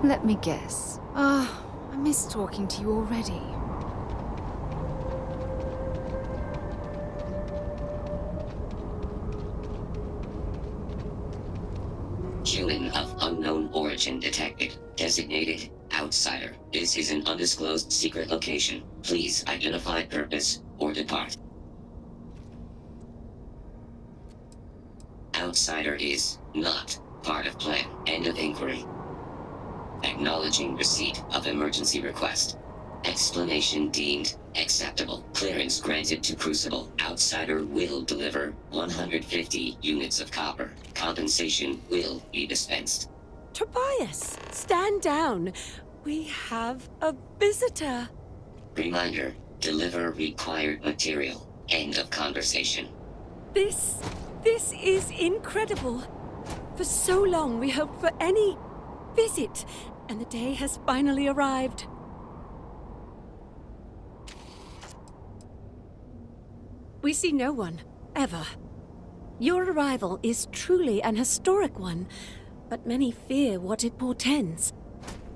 Let me guess. I miss talking to you already. Human of unknown origin detected. Designated outsider. This is an undisclosed secret location. Please identify purpose or depart. Outsider is not part of plan. End of inquiry. Acknowledging receipt of emergency request. Explanation deemed acceptable. Clearance granted to Crucible. Outsider will deliver 150 units of copper. Compensation will be dispensed. Tobias, stand down. We have a visitor. Reminder, deliver required material. End of conversation. This is incredible. For so long we hoped for any visit, and the day has finally arrived. We see no one, ever. Your arrival is truly an historic one, but many fear what it portends.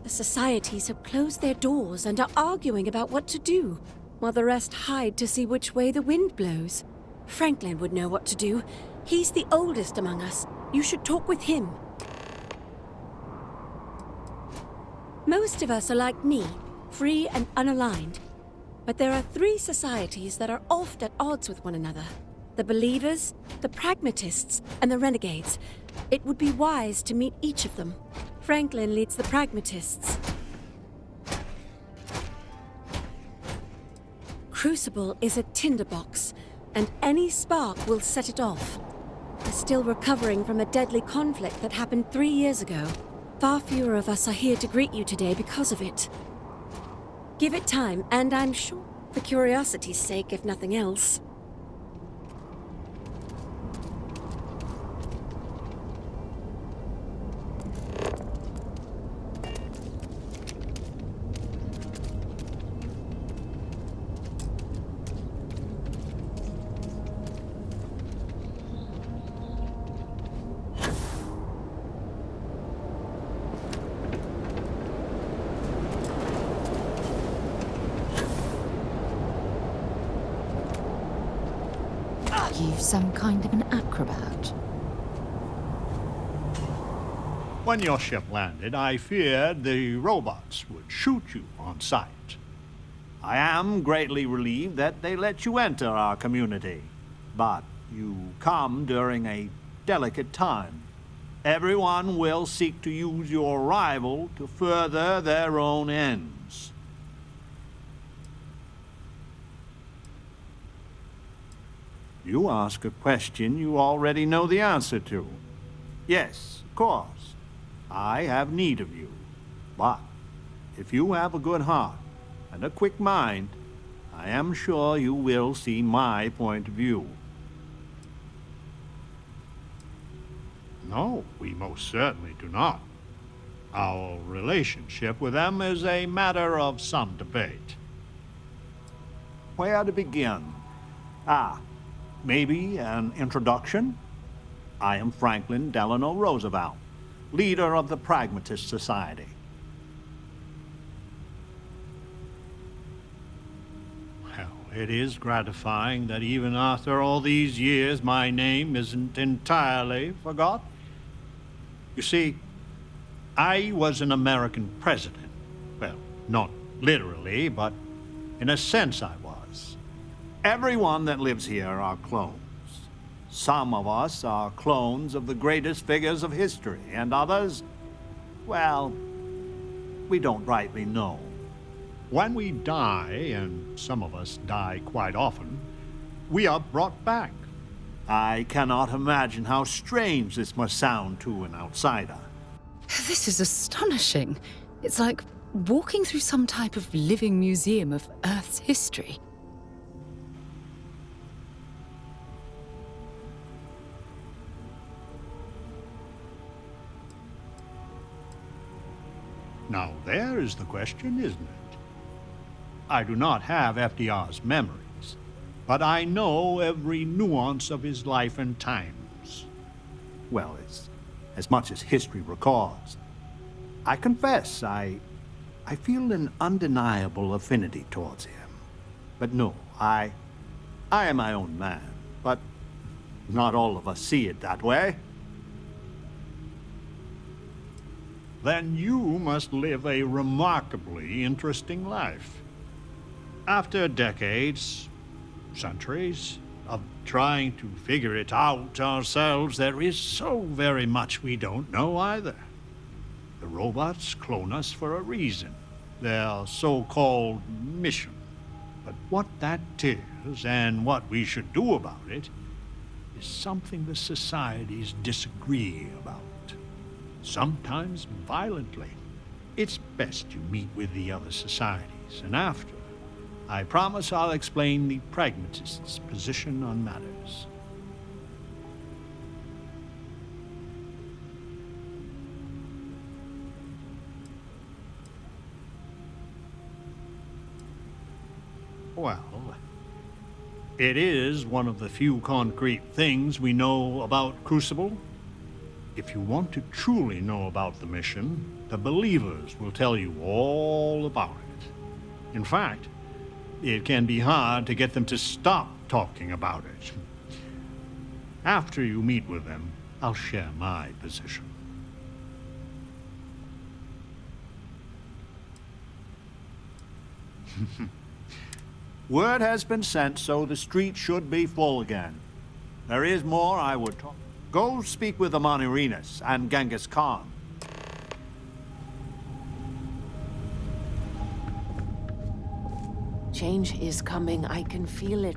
The societies have closed their doors and are arguing about what to do, while the rest hide to see which way the wind blows. Franklin would know what to do. He's the oldest among us. You should talk with him. Most of us are like me, free and unaligned. But there are 3 societies that are oft at odds with one another. The Believers, the Pragmatists, and the Renegades. It would be wise to meet each of them. Franklin leads the Pragmatists. Crucible is a tinderbox, and any spark will set it off. We're still recovering from a deadly conflict that happened 3 years ago. Far fewer of us are here to greet you today because of it. Give it time, and I'm sure, for curiosity's sake, if nothing else. You some kind of an acrobat? When your ship landed, I feared the robots would shoot you on sight. I am greatly relieved that they let you enter our community, but you come during a delicate time. Everyone will seek to use your arrival to further their own ends. You ask a question you already know the answer to. Yes, of course. I have need of you. But if you have a good heart and a quick mind, I am sure you will see my point of view. No, we most certainly do not. Our relationship with them is a matter of some debate. Where to begin? Maybe an introduction? I am Franklin Delano Roosevelt, leader of the Pragmatist Society. Well, it is gratifying that even after all these years, my name isn't entirely forgotten. You see, I was an American president. Well, not literally, but in a sense I was. Everyone that lives here are clones. Some of us are clones of the greatest figures of history, and others, well, we don't rightly know. When we die, and some of us die quite often, we are brought back. I cannot imagine how strange this must sound to an outsider. This is astonishing. It's like walking through some type of living museum of Earth's history. Now, there is the question, isn't it? I do not have FDR's memories, but I know every nuance of his life and times. Well, as much as history records. I confess, I feel an undeniable affinity towards him. But no, I am my own man. But not all of us see it that way. Then you must live a remarkably interesting life. After decades, centuries, of trying to figure it out ourselves, there is so very much we don't know either. The robots clone us for a reason, their so-called mission. But what that is and what we should do about it is something the societies disagree about, sometimes violently. It's best you meet with the other societies, and after, I promise I'll explain the pragmatist's position on matters. Well, it is one of the few concrete things we know about Crucible. If you want to truly know about the mission, the believers will tell you all about it. In fact, it can be hard to get them to stop talking about it. After you meet with them, I'll share my position. Word has been sent, so the street should be full again. There is more I would talk. Go speak with the Monirinas and Genghis Khan. Change is coming. I can feel it.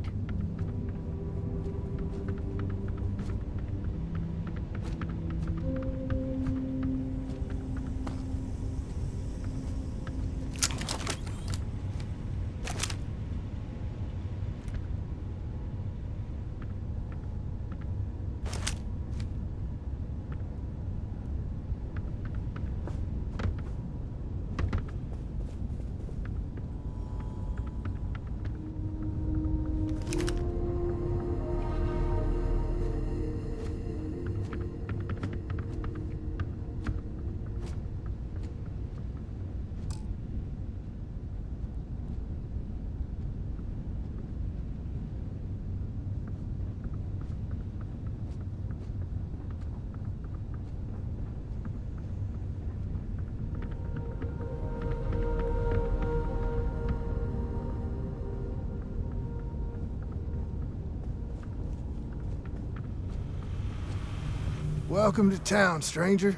Welcome to town, stranger.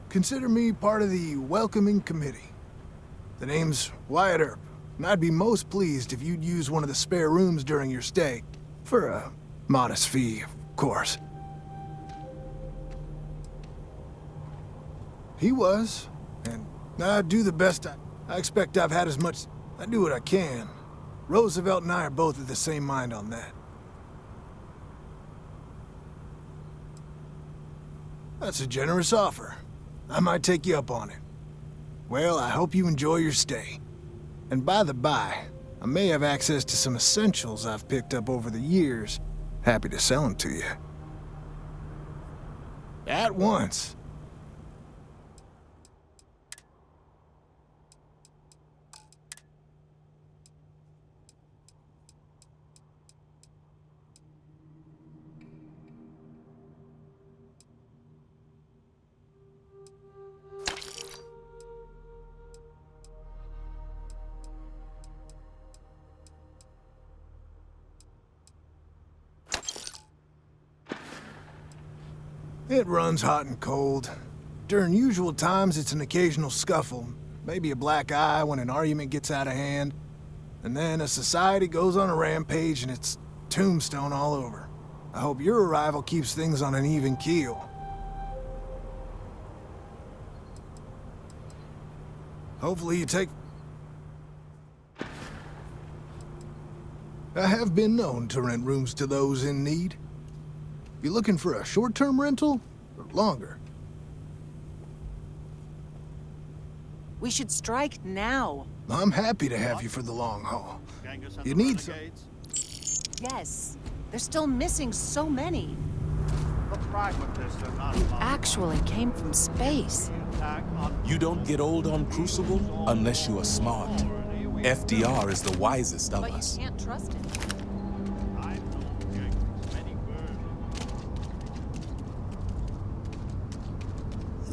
Consider me part of the welcoming committee. The name's Wyatt Earp, and I'd be most pleased if you'd use one of the spare rooms during your stay. For a modest fee, of course. He was, and I do the best I expect I've had as much... I do what I can. Roosevelt and I are both of the same mind on that. That's a generous offer. I might take you up on it. Well, I hope you enjoy your stay. And by the by, I may have access to some essentials I've picked up over the years. Happy to sell them to you. At once. It runs hot and cold. During usual times, it's an occasional scuffle, maybe a black eye when an argument gets out of hand, and then a society goes on a rampage and it's tombstone all over. I hope your arrival keeps things on an even keel. Hopefully you take... I have been known to rent rooms to those in need. You looking for a short-term rental or longer? We should strike now. I'm happy to have you for the long haul. You need some... Yes. They're still missing so many. a pragmatist and not You actually came from space. You don't get old on Crucible unless you are smart. FDR is the wisest of But you us. can't trust him.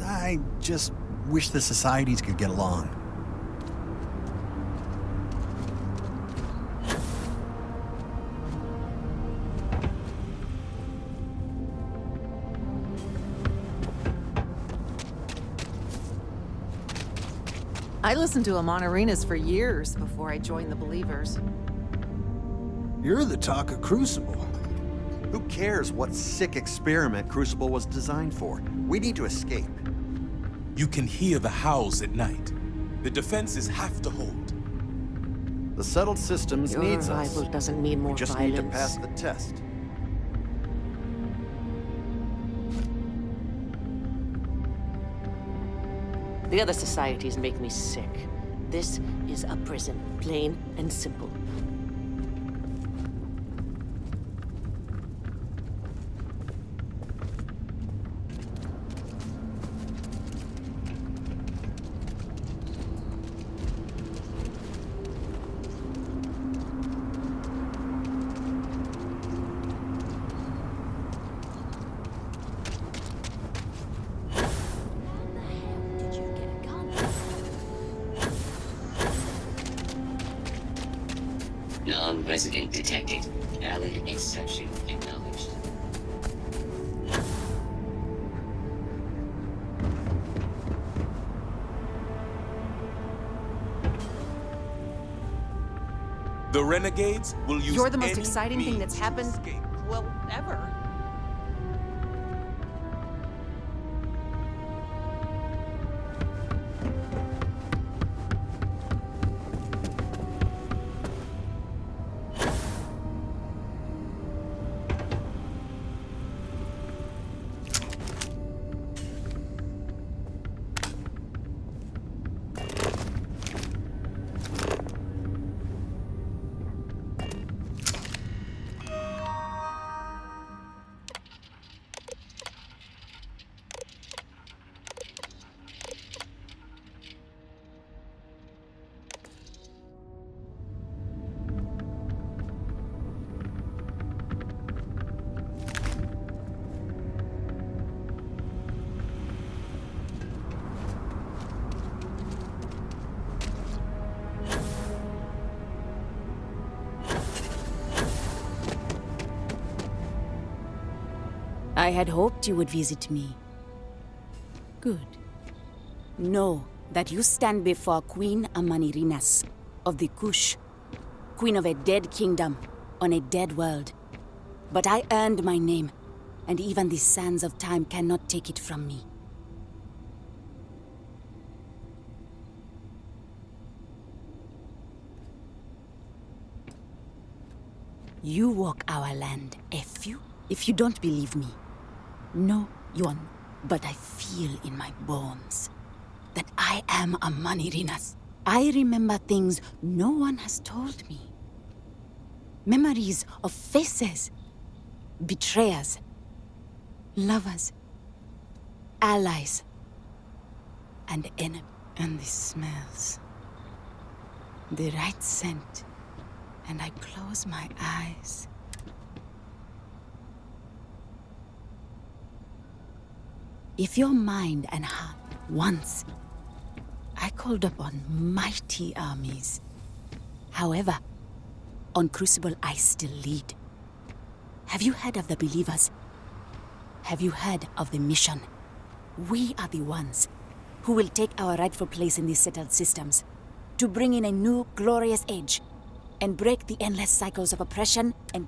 I just wish the societies could get along. I listened to Amonarinas for years before I joined the Believers. You're the talk of Crucible. Who cares what sick experiment Crucible was designed for? We need to escape. You can hear the howls at night. The defenses have to hold. The settled systems Your needs us. arrival doesn't mean more We just violence. need to pass the test. The other societies make me sick. This is a prison, plain and simple. Non-resident detected. Valid exception acknowledged. The renegades will use You're the most any exciting thing that's means to happened, escape. well, ever. I had hoped you would visit me. Good. Know that you stand before Queen Amanirinas of the Kush, queen of a dead kingdom on a dead world. But I earned my name, and even the sands of time cannot take it from me. You walk our land, if you don't believe me. No, Yuan, but I feel in my bones that I am a Manirinas. I remember things no one has told me. Memories of faces, betrayers, lovers, allies, and enemies. And the smells. The right scent. And I close my eyes. If your mind and heart once, I called upon mighty armies. However, on Crucible I still lead. Have you heard of the Believers? Have you heard of the mission? We are the ones who will take our rightful place in these settled systems to bring in a new glorious age and break the endless cycles of oppression and...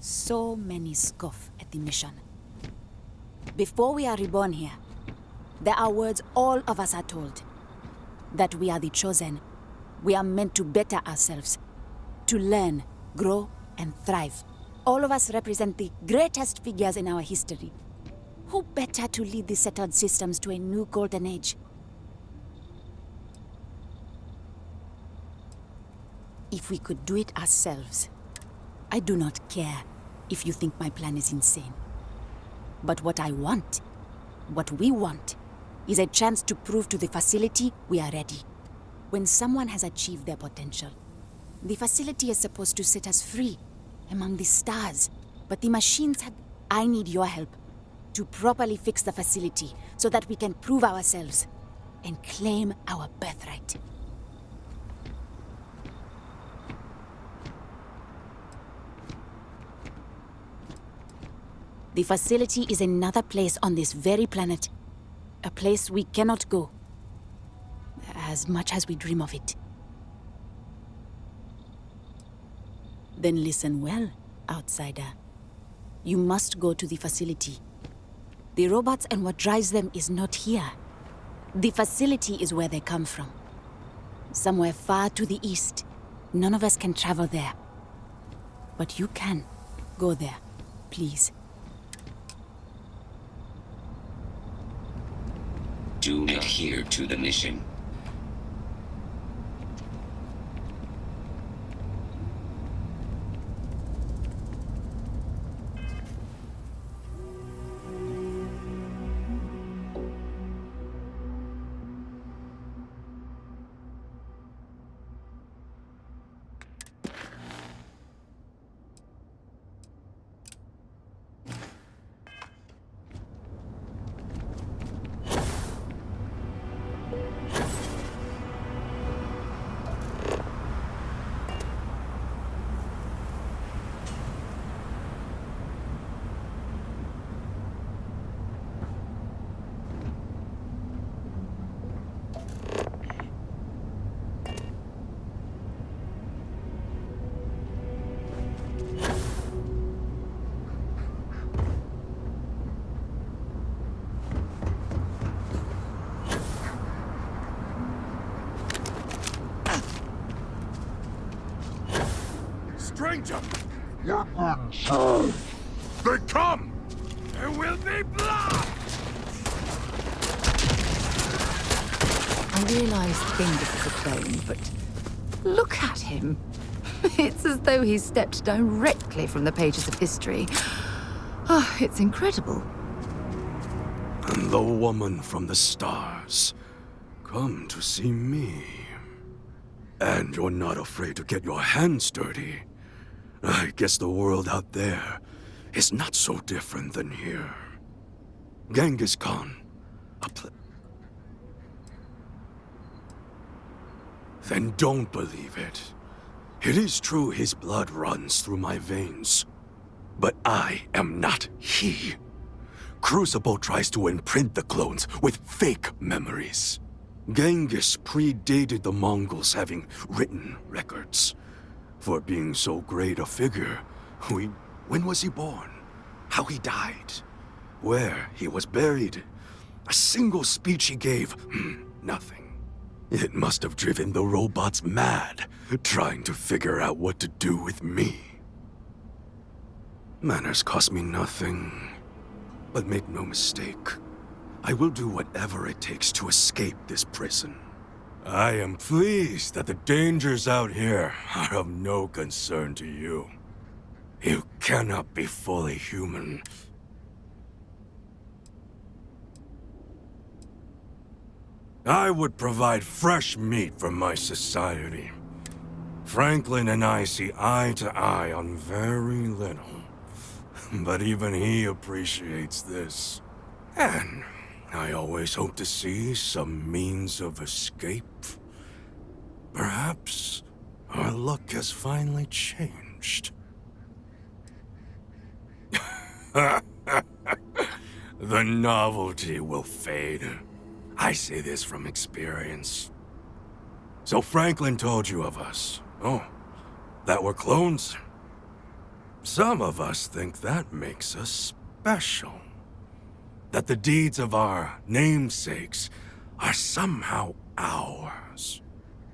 So many scoff at the mission. Before we are reborn here, there are words all of us are told. That we are the chosen. We are meant to better ourselves. To learn, grow, and thrive. All of us represent the greatest figures in our history. Who better to lead the settled systems to a new golden age? If we could do it ourselves, I do not care if you think my plan is insane. But what I want, what we want, is a chance to prove to the facility we are ready. When someone has achieved their potential, the facility is supposed to set us free among the stars. But the machines have... I need your help to properly fix the facility so that we can prove ourselves and claim our birthright. The facility is another place on this very planet. A place we cannot go, as much as we dream of it. Then listen well, outsider. You must go to the facility. The robots and what drives them is not here. The facility is where they come from. Somewhere far to the east. None of us can travel there. But you can. Go there, please. Do adhere to the mission. Stranger! They come! There will be blood! I realize Genghis is a clone, but look at him. It's as though he stepped directly from the pages of history. Oh, it's incredible. And the woman from the stars. Come to see me. And you're not afraid to get your hands dirty. I guess the world out there is not so different than here. Genghis Khan, Then don't believe it. It is true his blood runs through my veins. But I am not he. Crucible tries to imprint the clones with fake memories. Genghis predated the Mongols having written records. For being so great a figure, when was he born? How he died? Where he was buried? A single speech he gave? Nothing. It must have driven the robots mad, trying to figure out what to do with me. Manners cost me nothing. But make no mistake, I will do whatever it takes to escape this prison. I am pleased that the dangers out here are of no concern to you. You cannot be fully human. I would provide fresh meat for my society. Franklin and I see eye to eye on very little. But even he appreciates this. And I always hope to see some means of escape. Perhaps our luck has finally changed. The novelty will fade. I say this from experience. So Franklin told you of us. Oh, that we're clones? Some of us think that makes us special. That the deeds of our namesakes are somehow ours.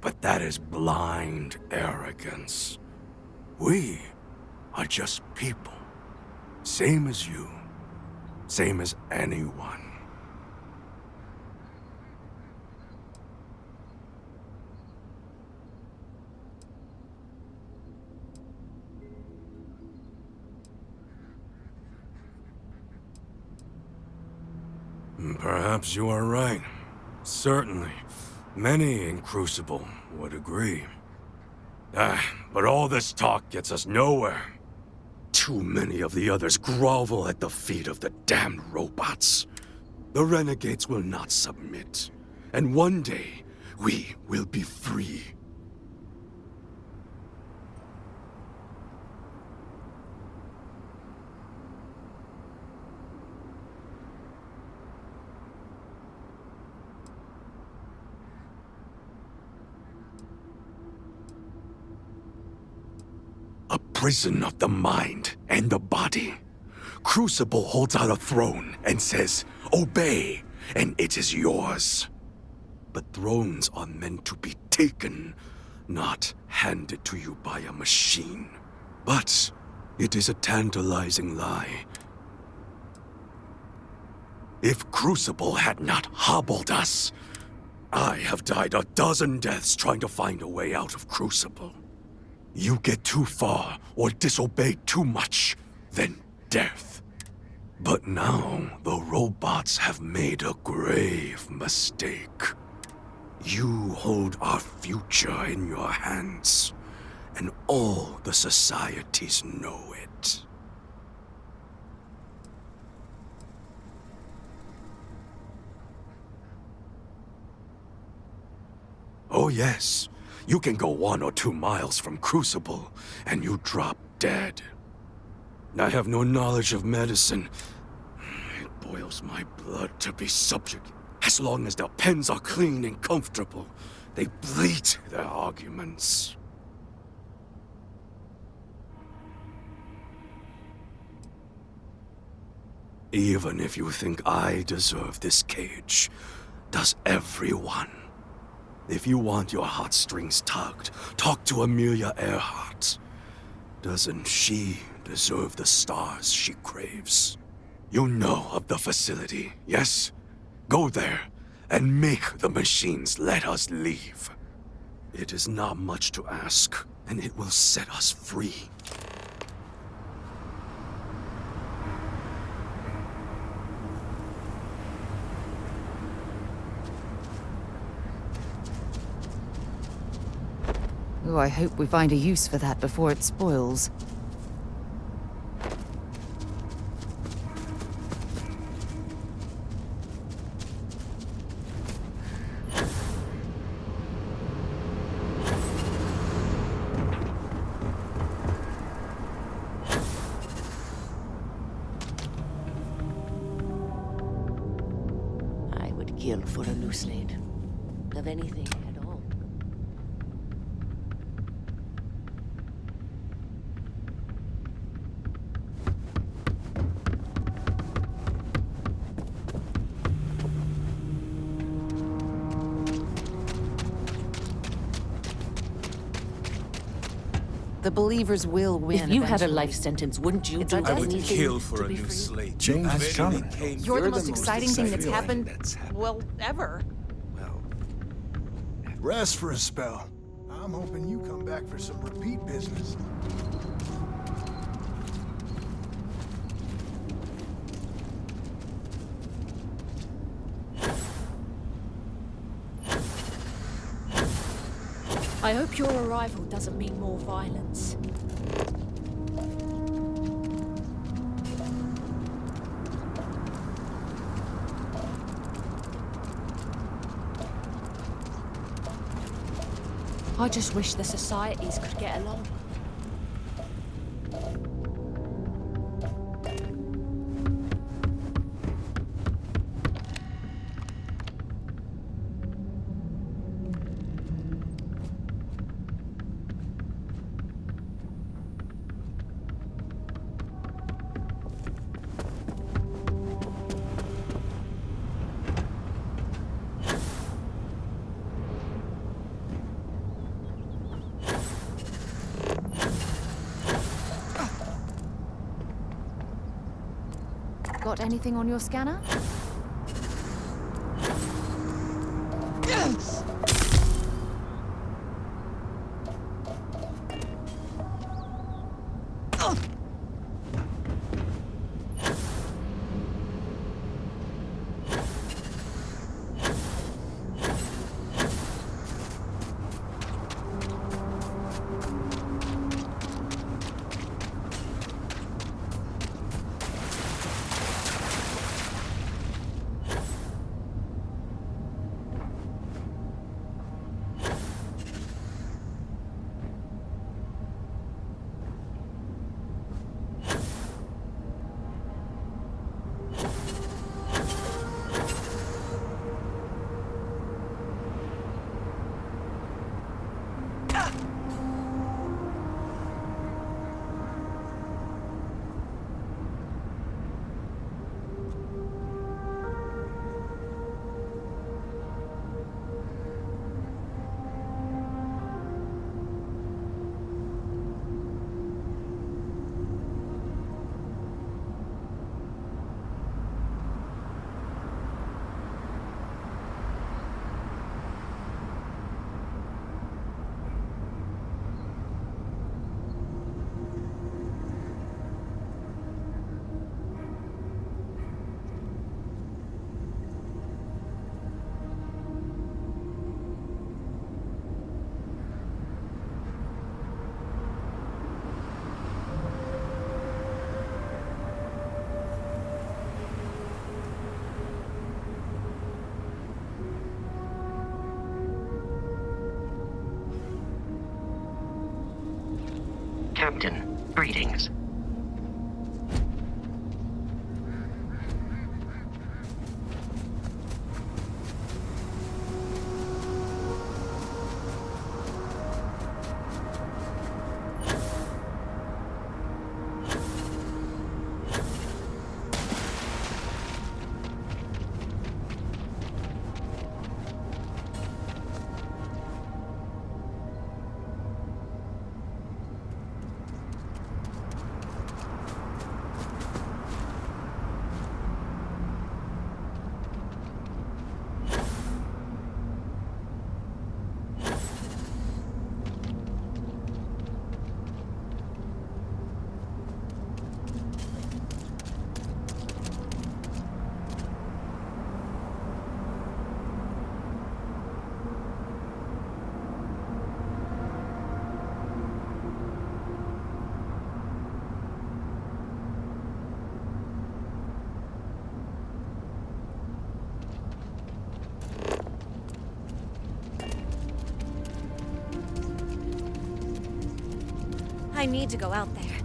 But that is blind arrogance. We are just people. Same as you. Same as anyone. Perhaps you are right. Certainly. Many in Crucible would agree. But all this talk gets us nowhere. Too many of the others grovel at the feet of the damned robots. The renegades will not submit. And one day, we will be free. A prison of the mind and the body. Crucible holds out a throne and says, "Obey, and it is yours." But thrones are meant to be taken, not handed to you by a machine. But it is a tantalizing lie. If Crucible had not hobbled us, I have died a dozen deaths trying to find a way out of Crucible. You get too far or disobey too much, then death. But now the robots have made a grave mistake. You hold our future in your hands, and all the societies know it. Oh yes, you can go 1 or 2 miles from Crucible, and you drop dead. I have no knowledge of medicine. It boils my blood to be subject. As long as their pens are clean and comfortable, they bleat their arguments. Even if you think I deserve this cage, does everyone? If you want your heartstrings tugged, talk to Amelia Earhart. Doesn't she deserve the stars she craves? You know of the facility, yes? Go there and make the machines let us leave. It is not much to ask, and it will set us free. Oh, I hope we find a use for that before it spoils. I would kill for a loose lid. Of anything at all. The believers will win. If you had a eventually. life sentence, wouldn't you do I would anything Kill for to a be new free? slate. Change is coming. You're the most exciting thing that's happened, well, ever. Rest for a spell. I'm hoping you come back for some repeat business. I hope your arrival doesn't mean more violence. I just wish the societies could get along. Got anything on your scanner? Captain, greetings. I need to go out there.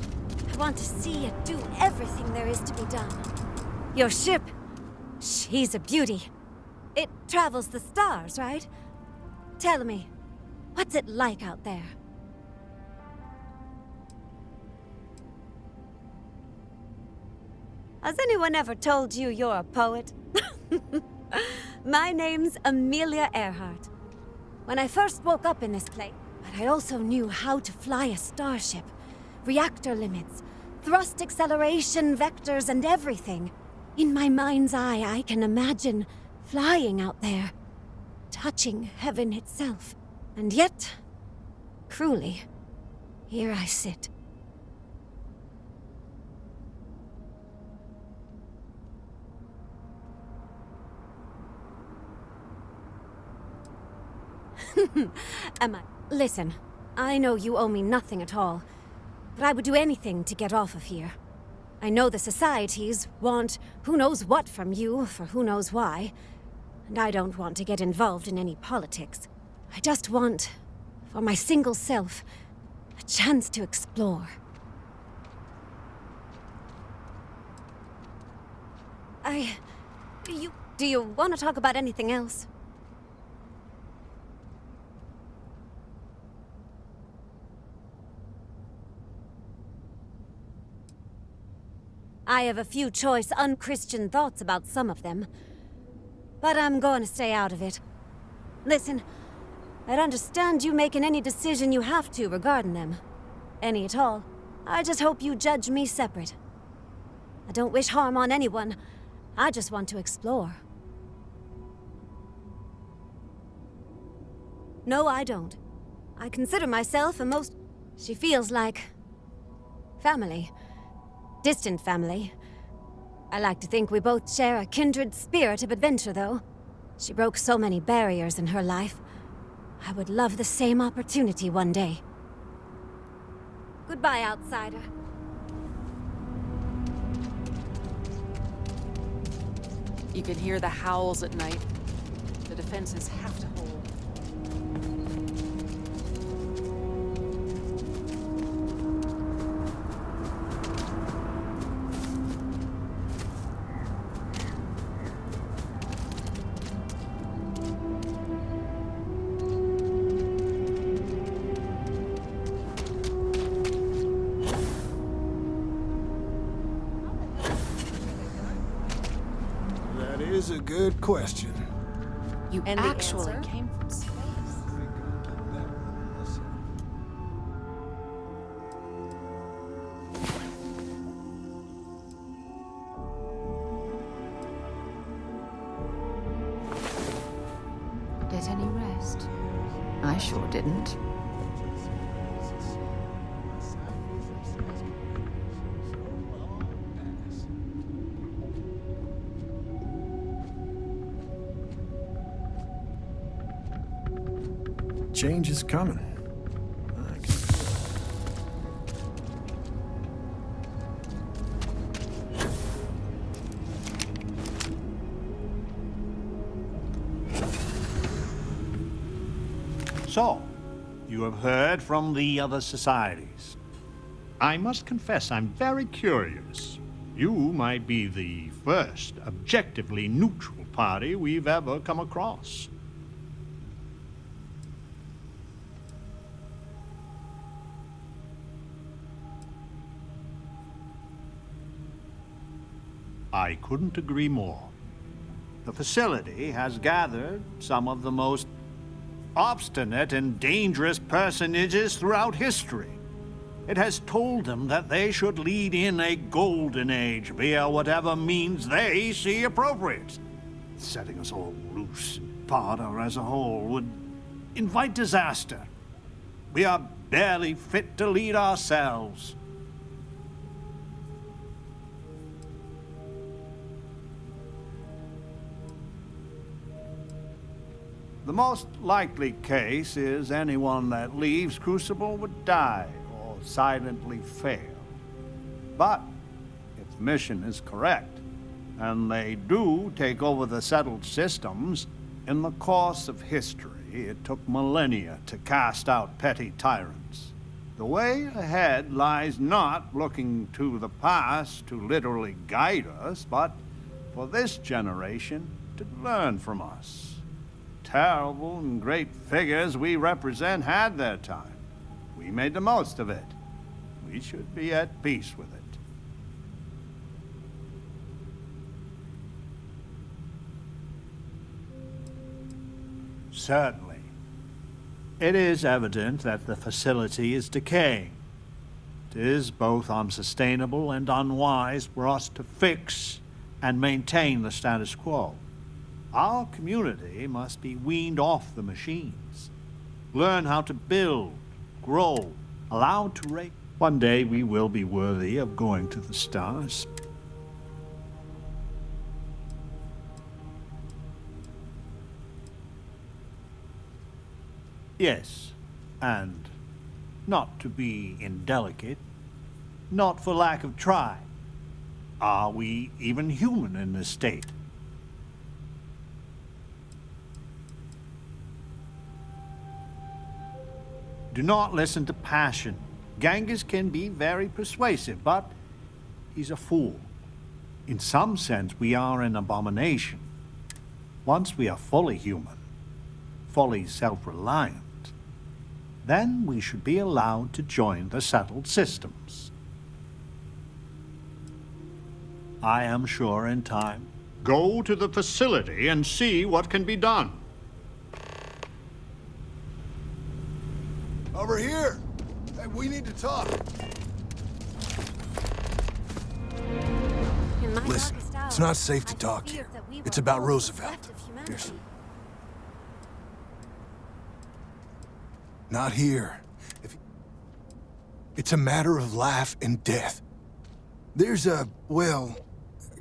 I want to see and do everything there is to be done. Your ship, she's a beauty. It travels the stars, right? Tell me, what's it like out there? Has anyone ever told you you're a poet? My name's Amelia Earhart. When I first woke up in this place, but I also knew how to fly a starship. Reactor limits, thrust acceleration vectors and everything. In my mind's eye, I can imagine flying out there, touching heaven itself. And yet, cruelly, here I sit. Am I? Listen, I know you owe me nothing at all, but I would do anything to get off of here. I know the societies want who knows what from you for who knows why, and I don't want to get involved in any politics. I just want, for my single self, a chance to explore. Do you want to talk about anything else? I have a few choice, unchristian thoughts about some of them, but I'm going to stay out of it. Listen, I'd understand you making any decision you have to regarding them. Any at all. I just hope you judge me separate. I don't wish harm on anyone. I just want to explore. No, I don't. I consider myself a most... She feels like... family. Distant family. I like to think we both share a kindred spirit of adventure, though. She broke so many barriers in her life. I would love the same opportunity one day. Goodbye, outsider. You can hear the howls at night. The defenses have to hold. Is a good question. You actually came from space. Get any rest? I sure didn't. Change is coming. So, you have heard from the other societies. I must confess I'm very curious. You might be the first objectively neutral party we've ever come across. I couldn't agree more. The facility has gathered some of the most obstinate and dangerous personages throughout history. It has told them that they should lead in a golden age via whatever means they see appropriate. Setting us all loose in part or as a whole would invite disaster. We are barely fit to lead ourselves. The most likely case is anyone that leaves Crucible would die or silently fail. But if the mission is correct, and they do take over the settled systems, in the course of history, it took millennia to cast out petty tyrants. The way ahead lies not looking to the past to literally guide us, but for this generation to learn from us. Terrible and great figures we represent had their time. We made the most of it. We should be at peace with it. Certainly. It is evident that the facility is decaying. It is both unsustainable and unwise for us to fix and maintain the status quo. Our community must be weaned off the machines. Learn how to build, grow, allowed to rate. One day we will be worthy of going to the stars. Yes, and not to be indelicate, not for lack of try. Are we even human in this state? Do not listen to passion. Genghis can be very persuasive, but he's a fool. In some sense, we are an abomination. Once we are fully human, fully self-reliant, then we should be allowed to join the settled systems. I am sure in time. Go to the facility and see what can be done. Over here! Hey, we need to talk. Listen, it's not safe to talk here. It's about Roosevelt. Not here. It's a matter of life and death. There's a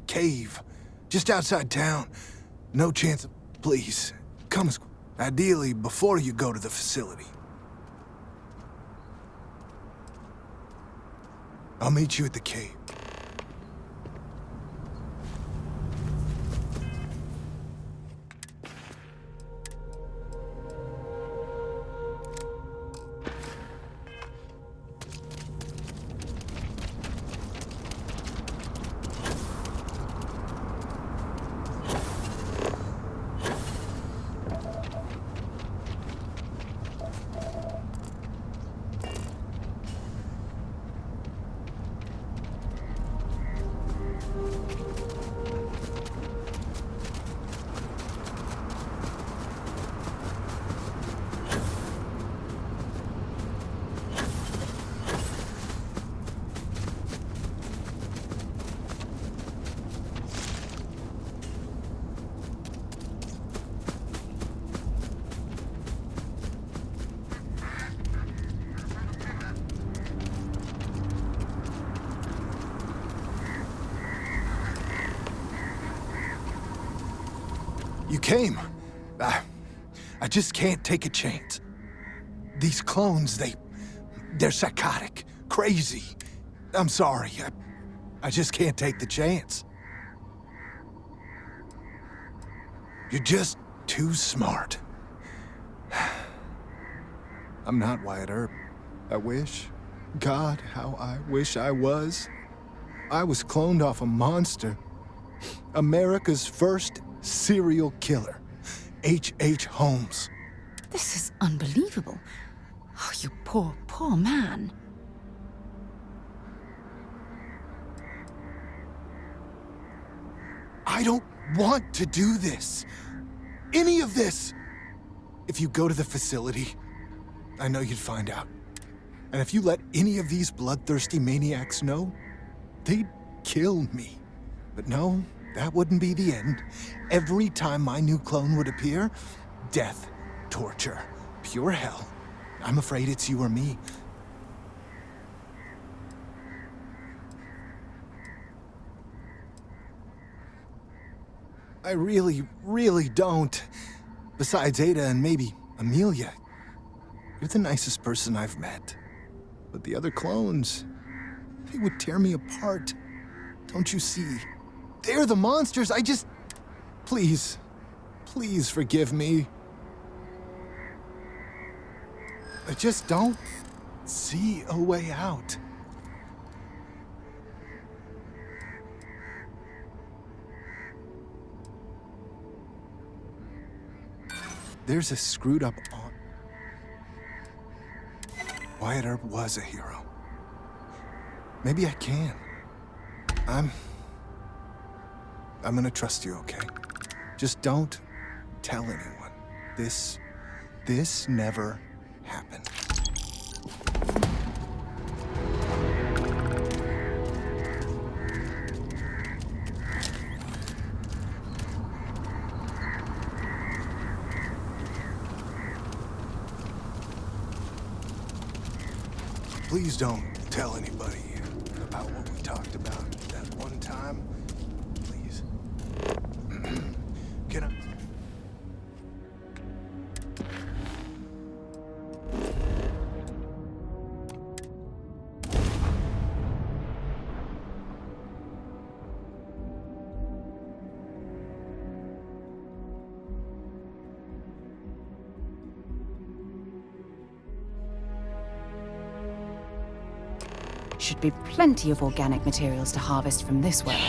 cave just outside town. No chance of... Please, come as... Ideally, before you go to the facility. I'll meet you at the cave. You came. I just can't take a chance. These clones, they're psychotic, crazy. I'm sorry. I just can't take the chance. You're just too smart. I'm not Wyatt Earp. I wish. God, how I wish I was. I was cloned off a monster. America's first serial killer, H.H. Holmes. This is unbelievable. Oh, you poor, poor man. I don't want to do this. Any of this. If you go to the facility, I know you'd find out. And if you let any of these bloodthirsty maniacs know, they'd kill me. But no, that wouldn't be the end. Every time my new clone would appear, death, torture, pure hell. I'm afraid it's you or me. I really don't. Besides Ada and maybe Amelia, you're the nicest person I've met. But the other clones, they would tear me apart. Don't you see? They're the monsters. Please, please forgive me. I just don't see a way out. There's a screwed up aunt. Wyatt Earp was a hero. Maybe I can. I'm gonna trust you, okay? Just don't tell anyone. This never happened. Please don't tell anybody about what we talked about that one time. Please. Can I? Should be plenty of organic materials to harvest from this world.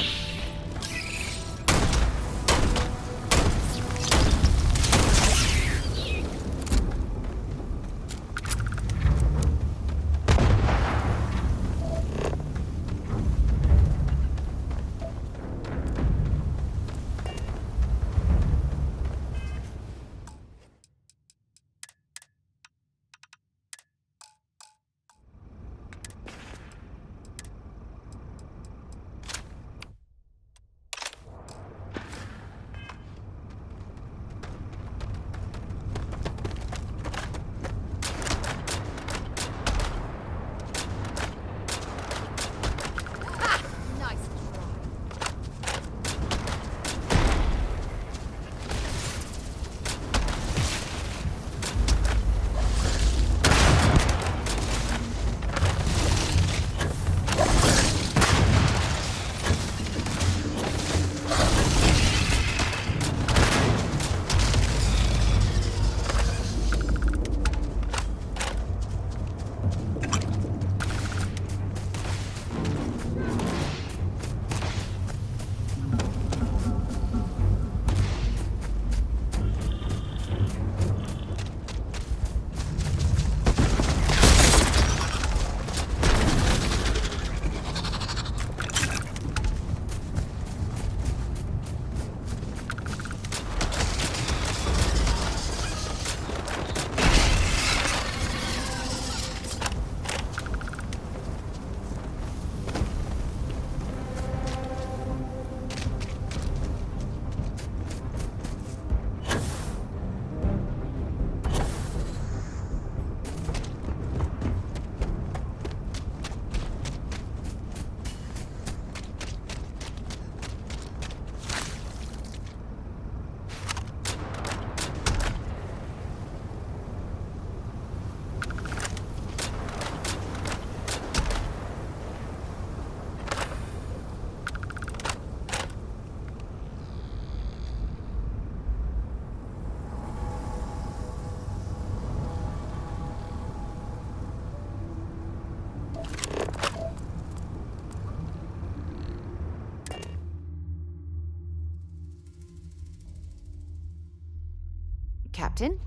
Captain,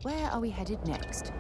where are we headed next?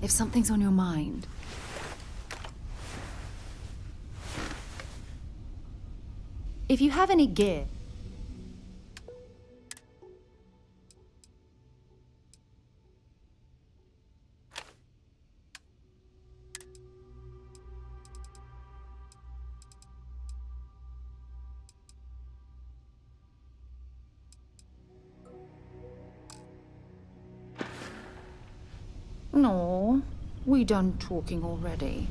If something's on your mind, if you have any gear, no, we done talking already.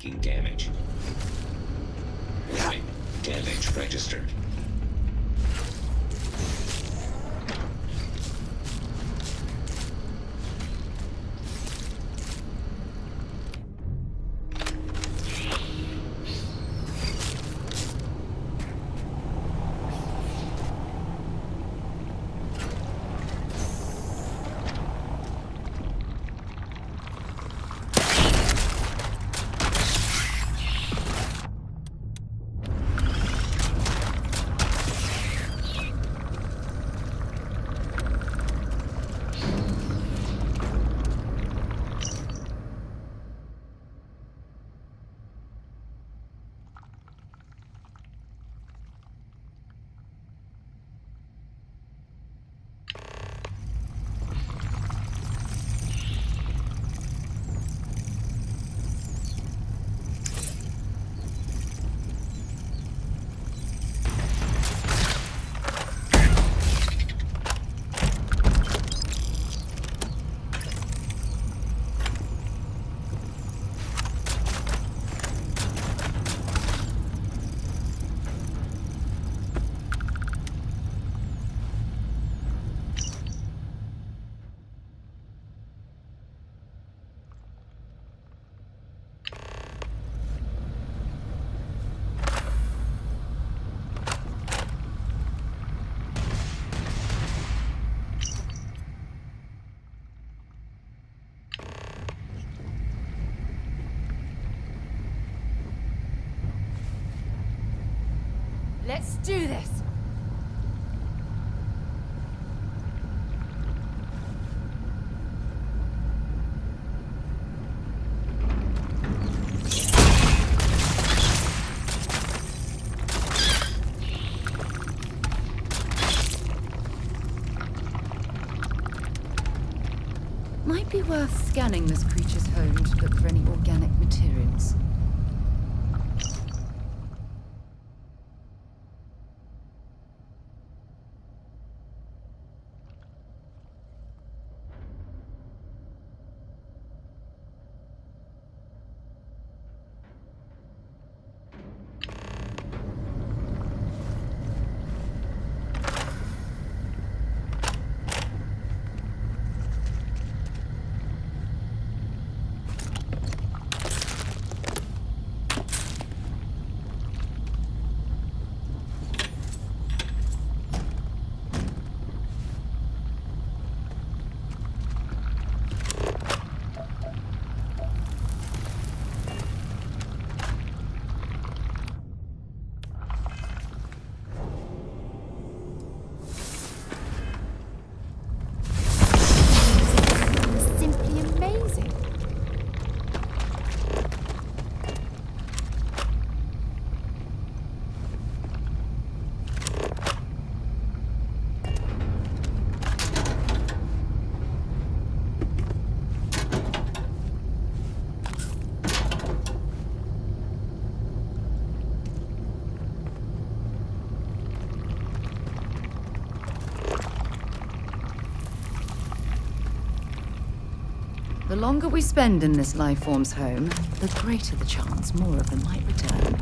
taking damage. Warning, damage registered. Let's do this! Might be worth scanning this creature's home to look for any organic materials. The longer we spend in this life form's home, the greater the chance more of them might return.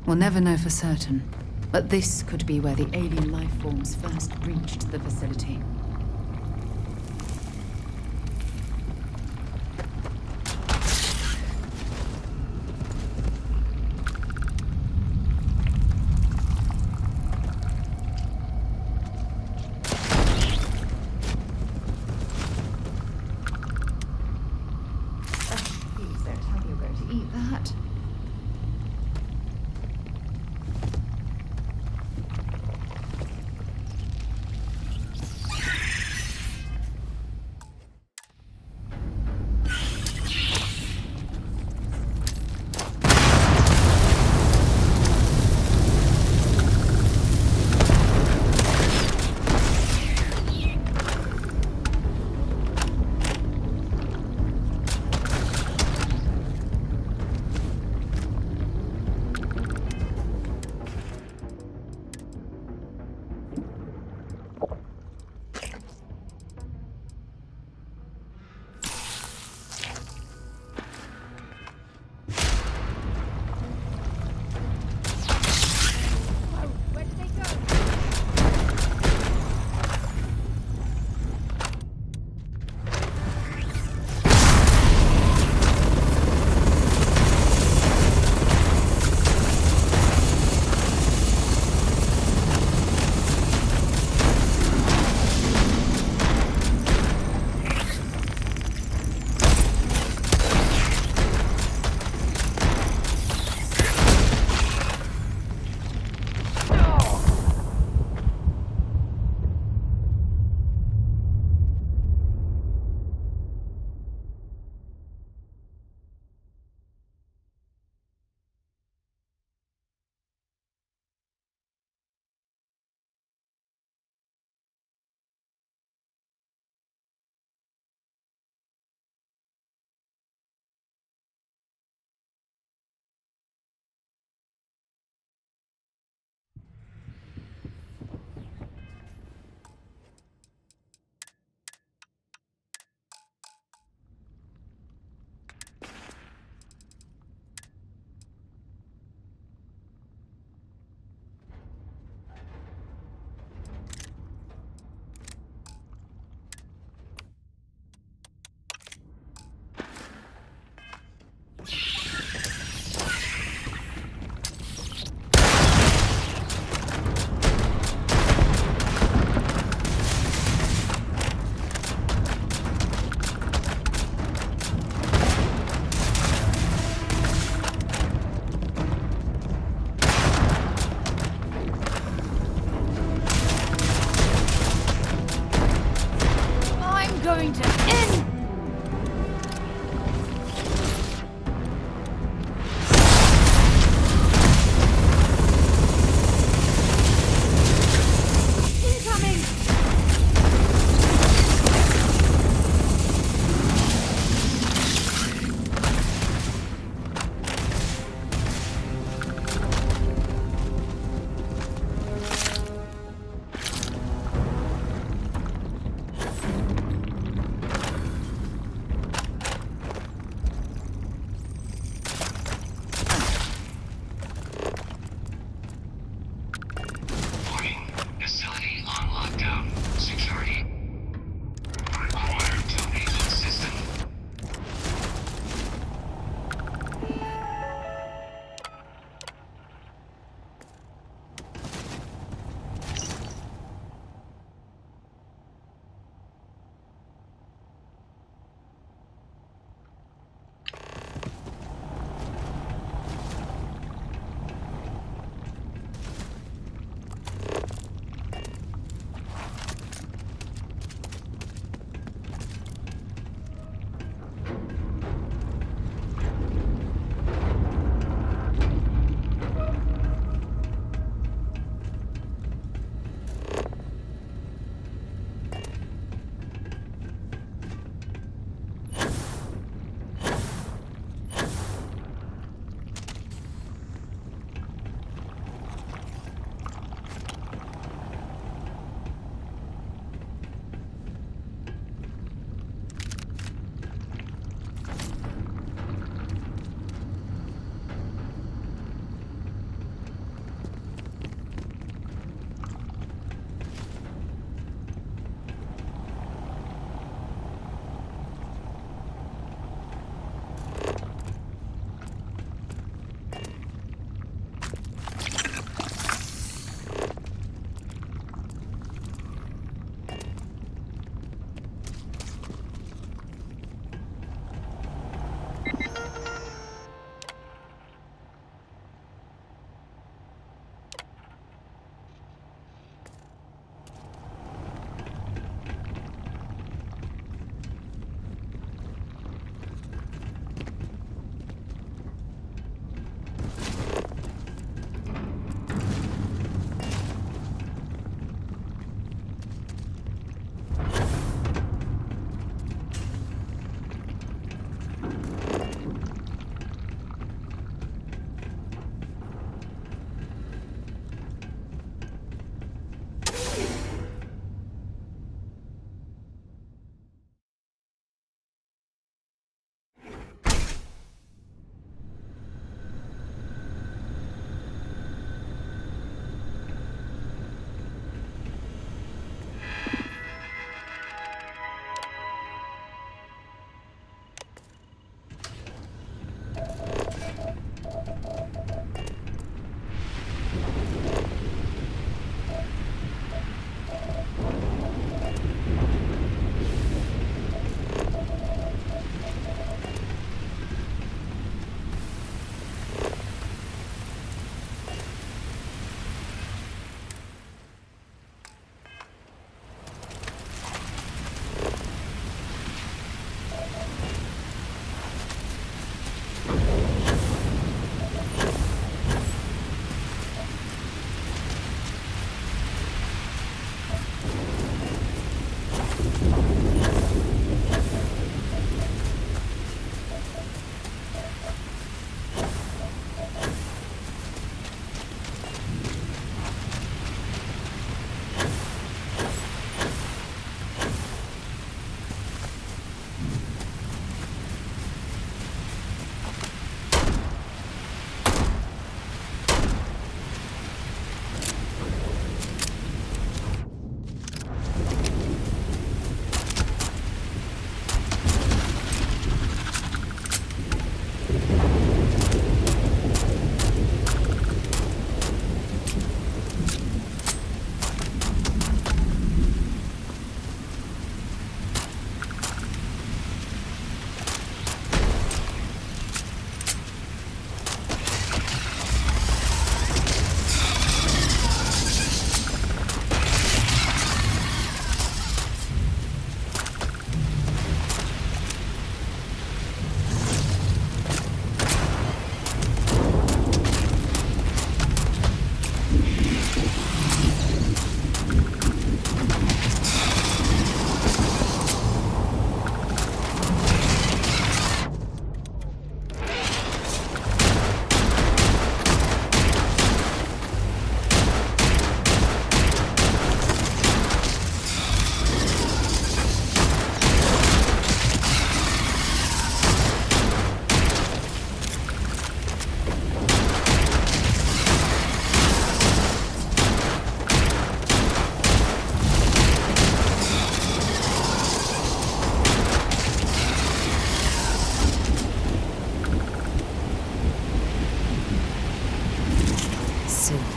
We'll never know for certain, but this could be where the alien life forms first reached the facility. Please don't tell me you're going to eat that.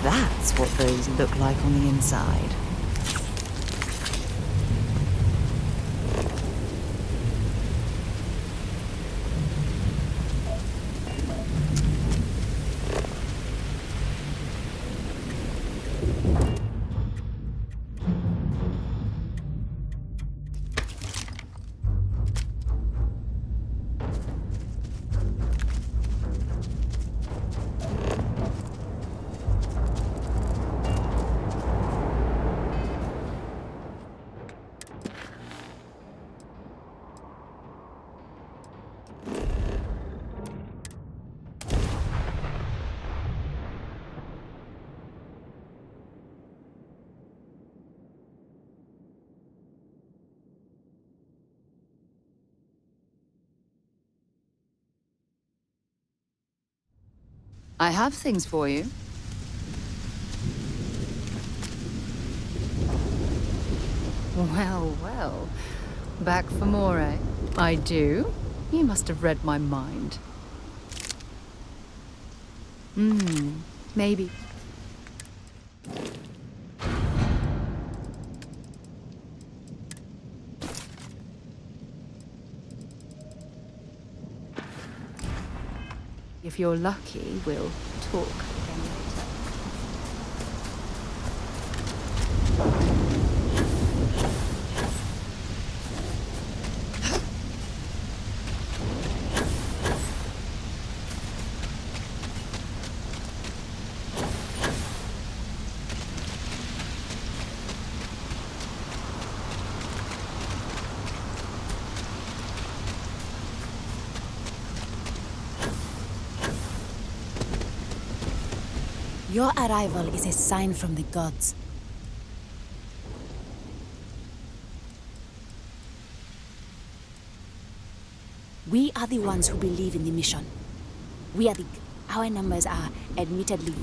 That's what those look like on the inside. I have things for you. Well, well. Back for more, eh? I do? You must have read my mind. Maybe. If you're lucky, we'll talk again later. Your arrival is a sign from the gods. We are the ones who believe in the mission. Our numbers are, admittedly,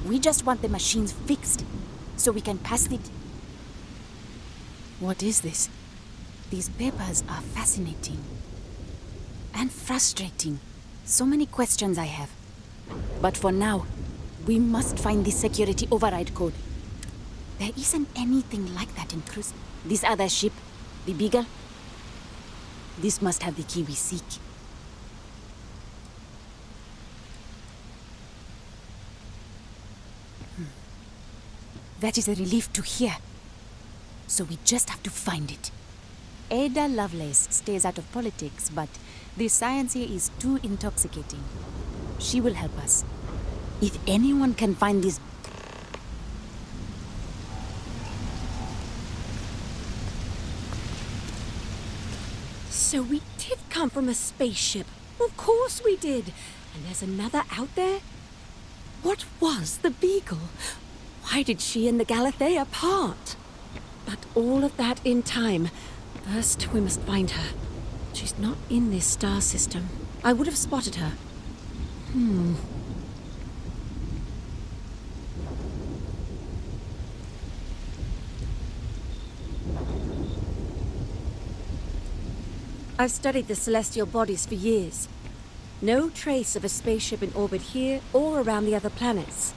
we just want the machines fixed, so we can pass it. What is this? These papers are fascinating. And frustrating. So many questions I have. But for now, we must find the security override code. There isn't anything like that in Cruise. This other ship, the Beagle, this must have the key we seek. That is a relief to hear. So we just have to find it. Ada Lovelace stays out of politics, but the science here is too intoxicating. She will help us. If anyone can find this... So we did come from a spaceship. Of course we did. And there's another out there? What was the Beagle? Why did she and the Galathea part? But all of that in time. First, we must find her. She's not in this star system. I would have spotted her. I've studied the celestial bodies for years. No trace of a spaceship in orbit here or around the other planets.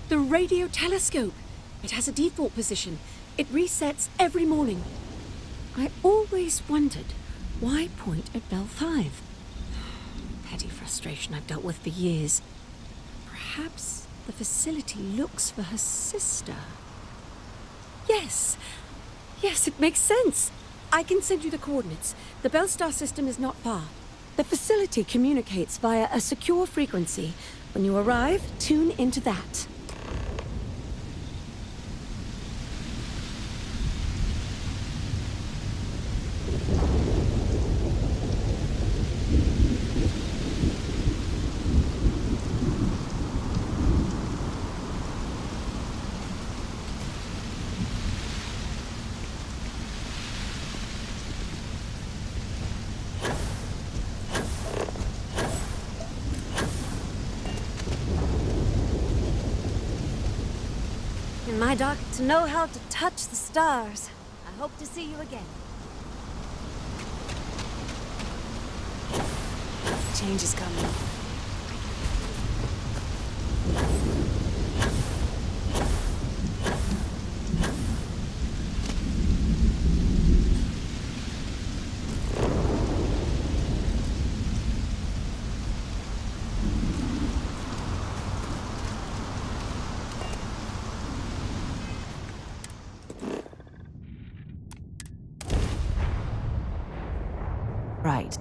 The radio telescope. It has a default position. It resets every morning. I always wondered, why point at Bell 5? Petty frustration I've dealt with for years. Perhaps the facility looks for her sister. Yes, it makes sense. I can send you the coordinates. The Bell Star system is not far. The facility communicates via a secure frequency. When you arrive, tune into that. In my dark, to know how to touch the stars. I hope to see you again. Change is coming. Right.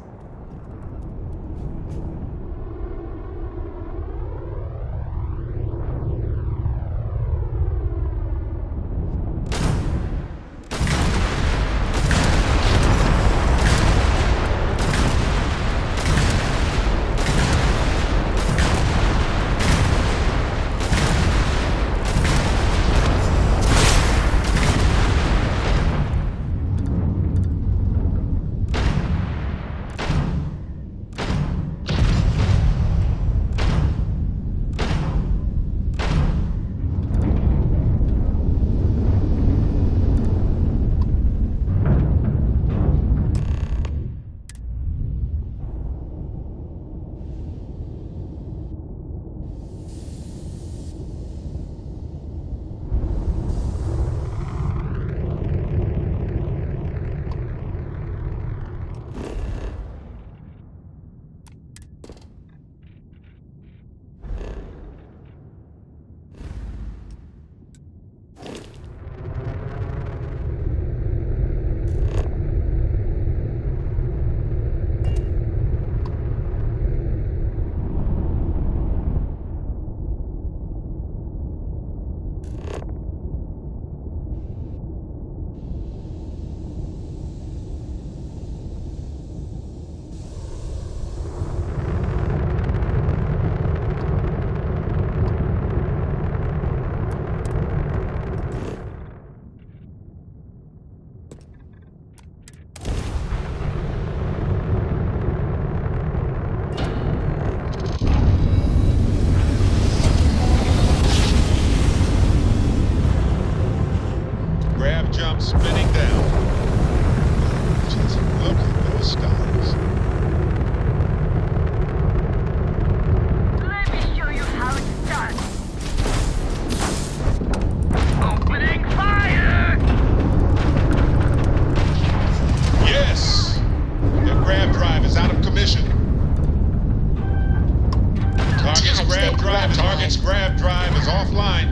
their grab drive. Target's grab drive is offline.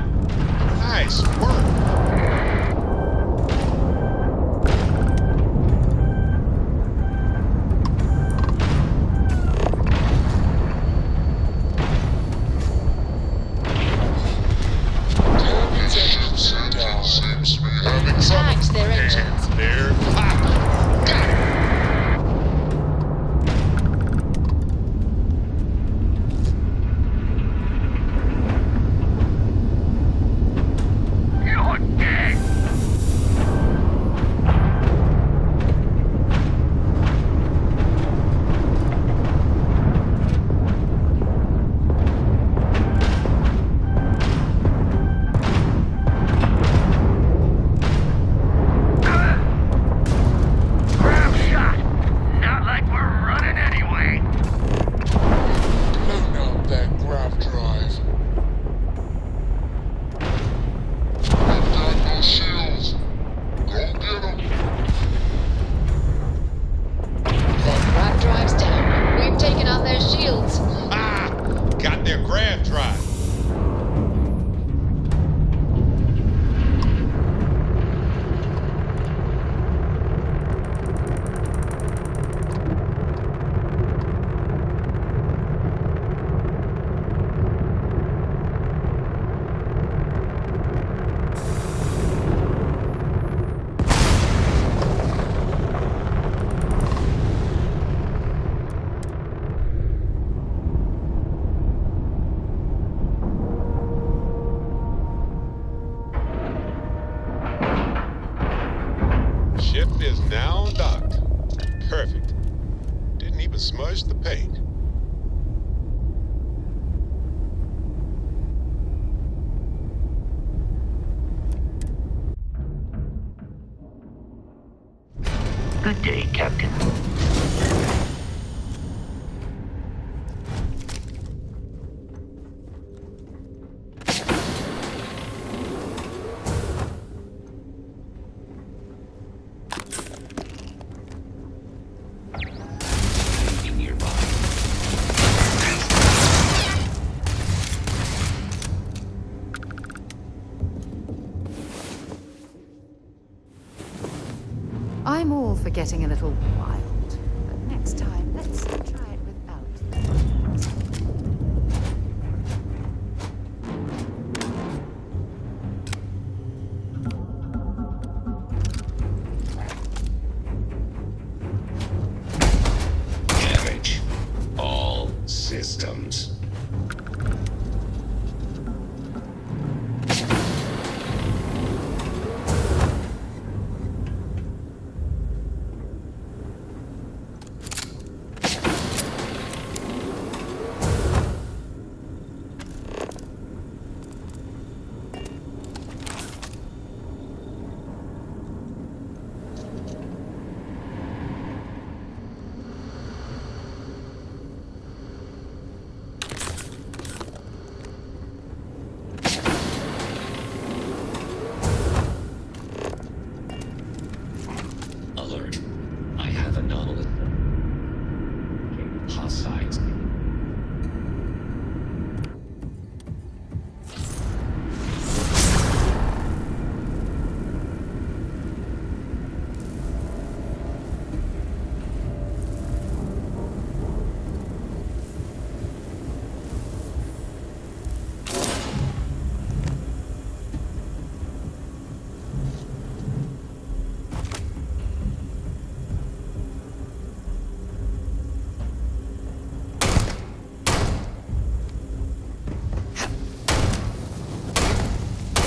Nice work. Seems to be having tagged their engines. And they're popping. Got it. You're dead. Grab shot. Not like we're running anyway. Clean out that grab drive. We've got no shields. Go get them. Their grab drive's down. We've taken out their shields. Ah! Got their grab drive. Ship is now docked. Perfect. Didn't even smudge the paint. Good day, Captain. I'm all for getting a little wild, but next time, let's try it without. Damage. All systems. Alert. I have anomalous. Hostiles.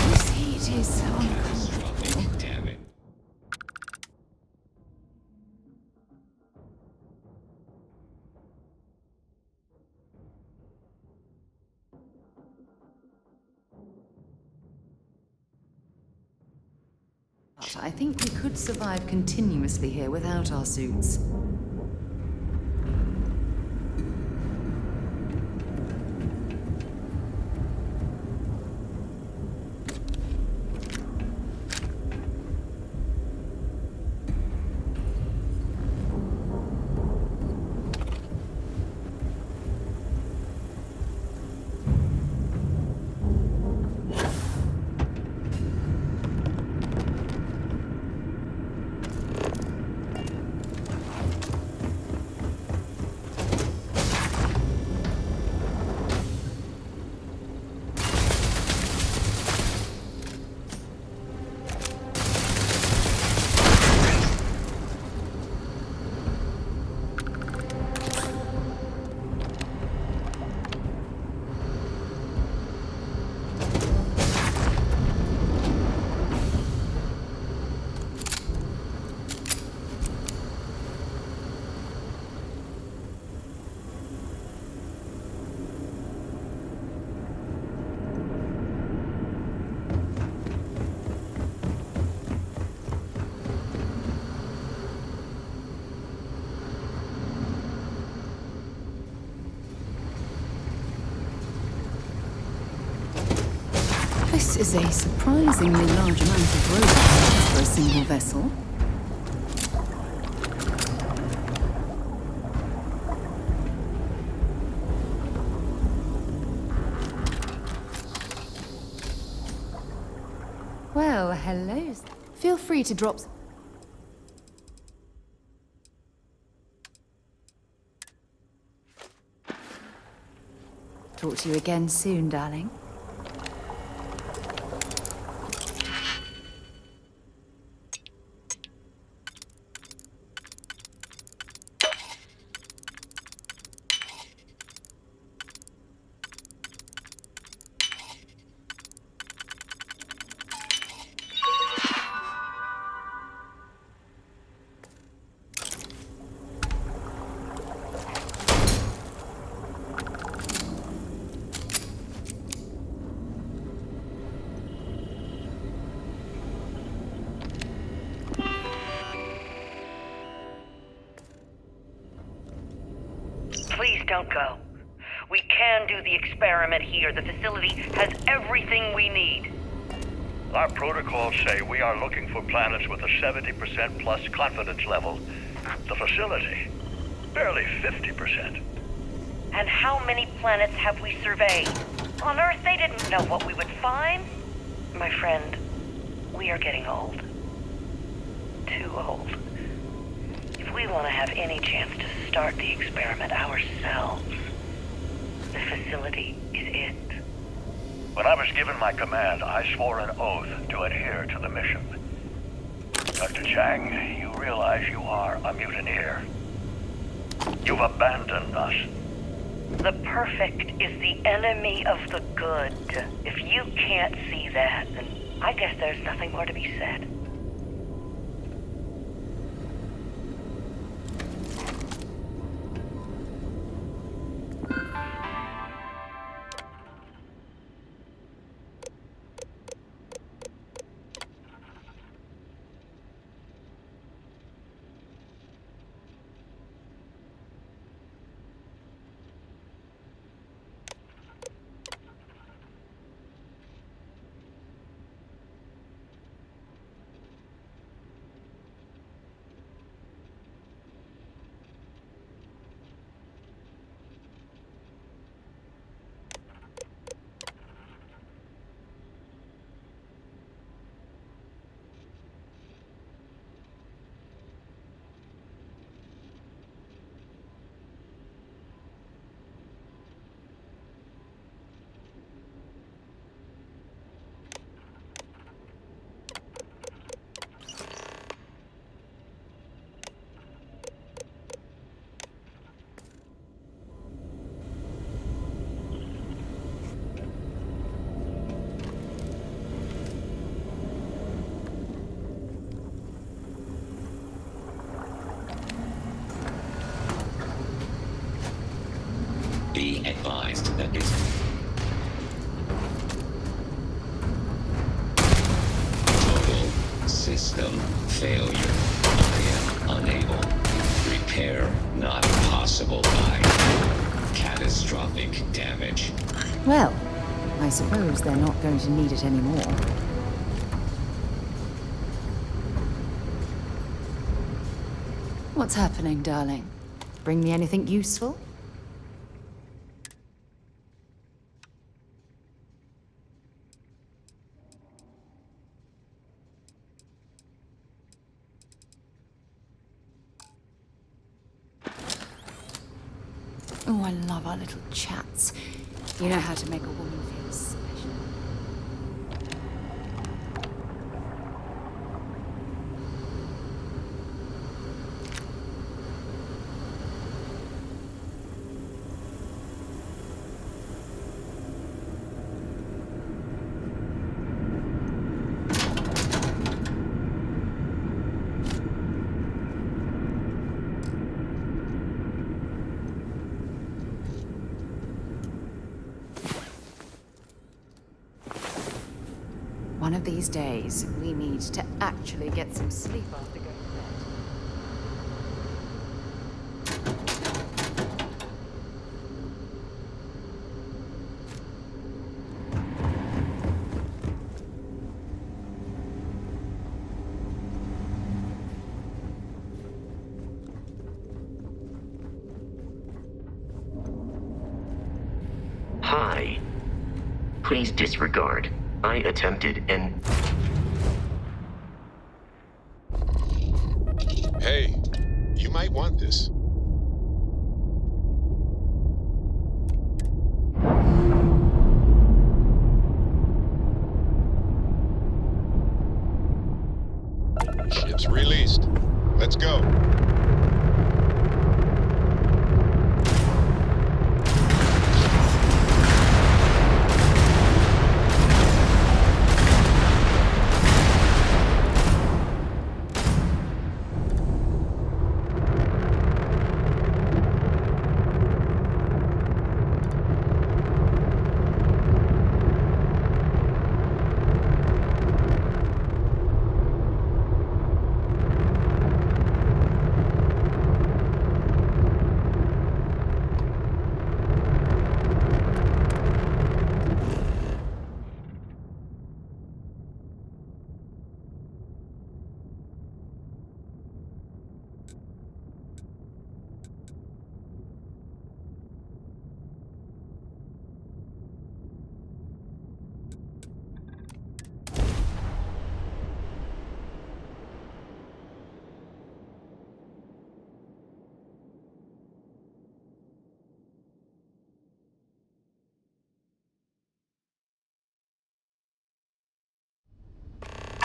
This heat is so uncomfortable. Damn it. But I think we could survive continuously here without our suits. This is a surprisingly large amount of robots for a single vessel. Well, hello. Feel free to drop... Talk to you again soon, darling. Please don't go. We can do the experiment here. The facility has everything we need. Our protocols say we are looking for planets with a 70% plus confidence level. The facility, barely 50%. And how many planets have we surveyed? On Earth, they didn't know what we would find. My friend, we are getting old. Too old. If we want to have any chance to start the experiment ourselves, the facility is it. When I was given my command, I swore an oath to adhere to the mission. Dr. Chang, you realize you are a mutineer. You've abandoned us. The perfect is the enemy of the good. If you can't see that, then I guess there's nothing more to be said. Be advised that this total system failure. I am unable. Repair not possible by catastrophic damage. Well, I suppose they're not going to need it anymore. What's happening, darling? Bring me anything useful? Oh, I love our little chats. You know how to make a woman feel special. One of these days, we need to actually get some sleep after going to bed. Please disregard. I attempted and... Hey, you might want this. Ship's released. Let's go.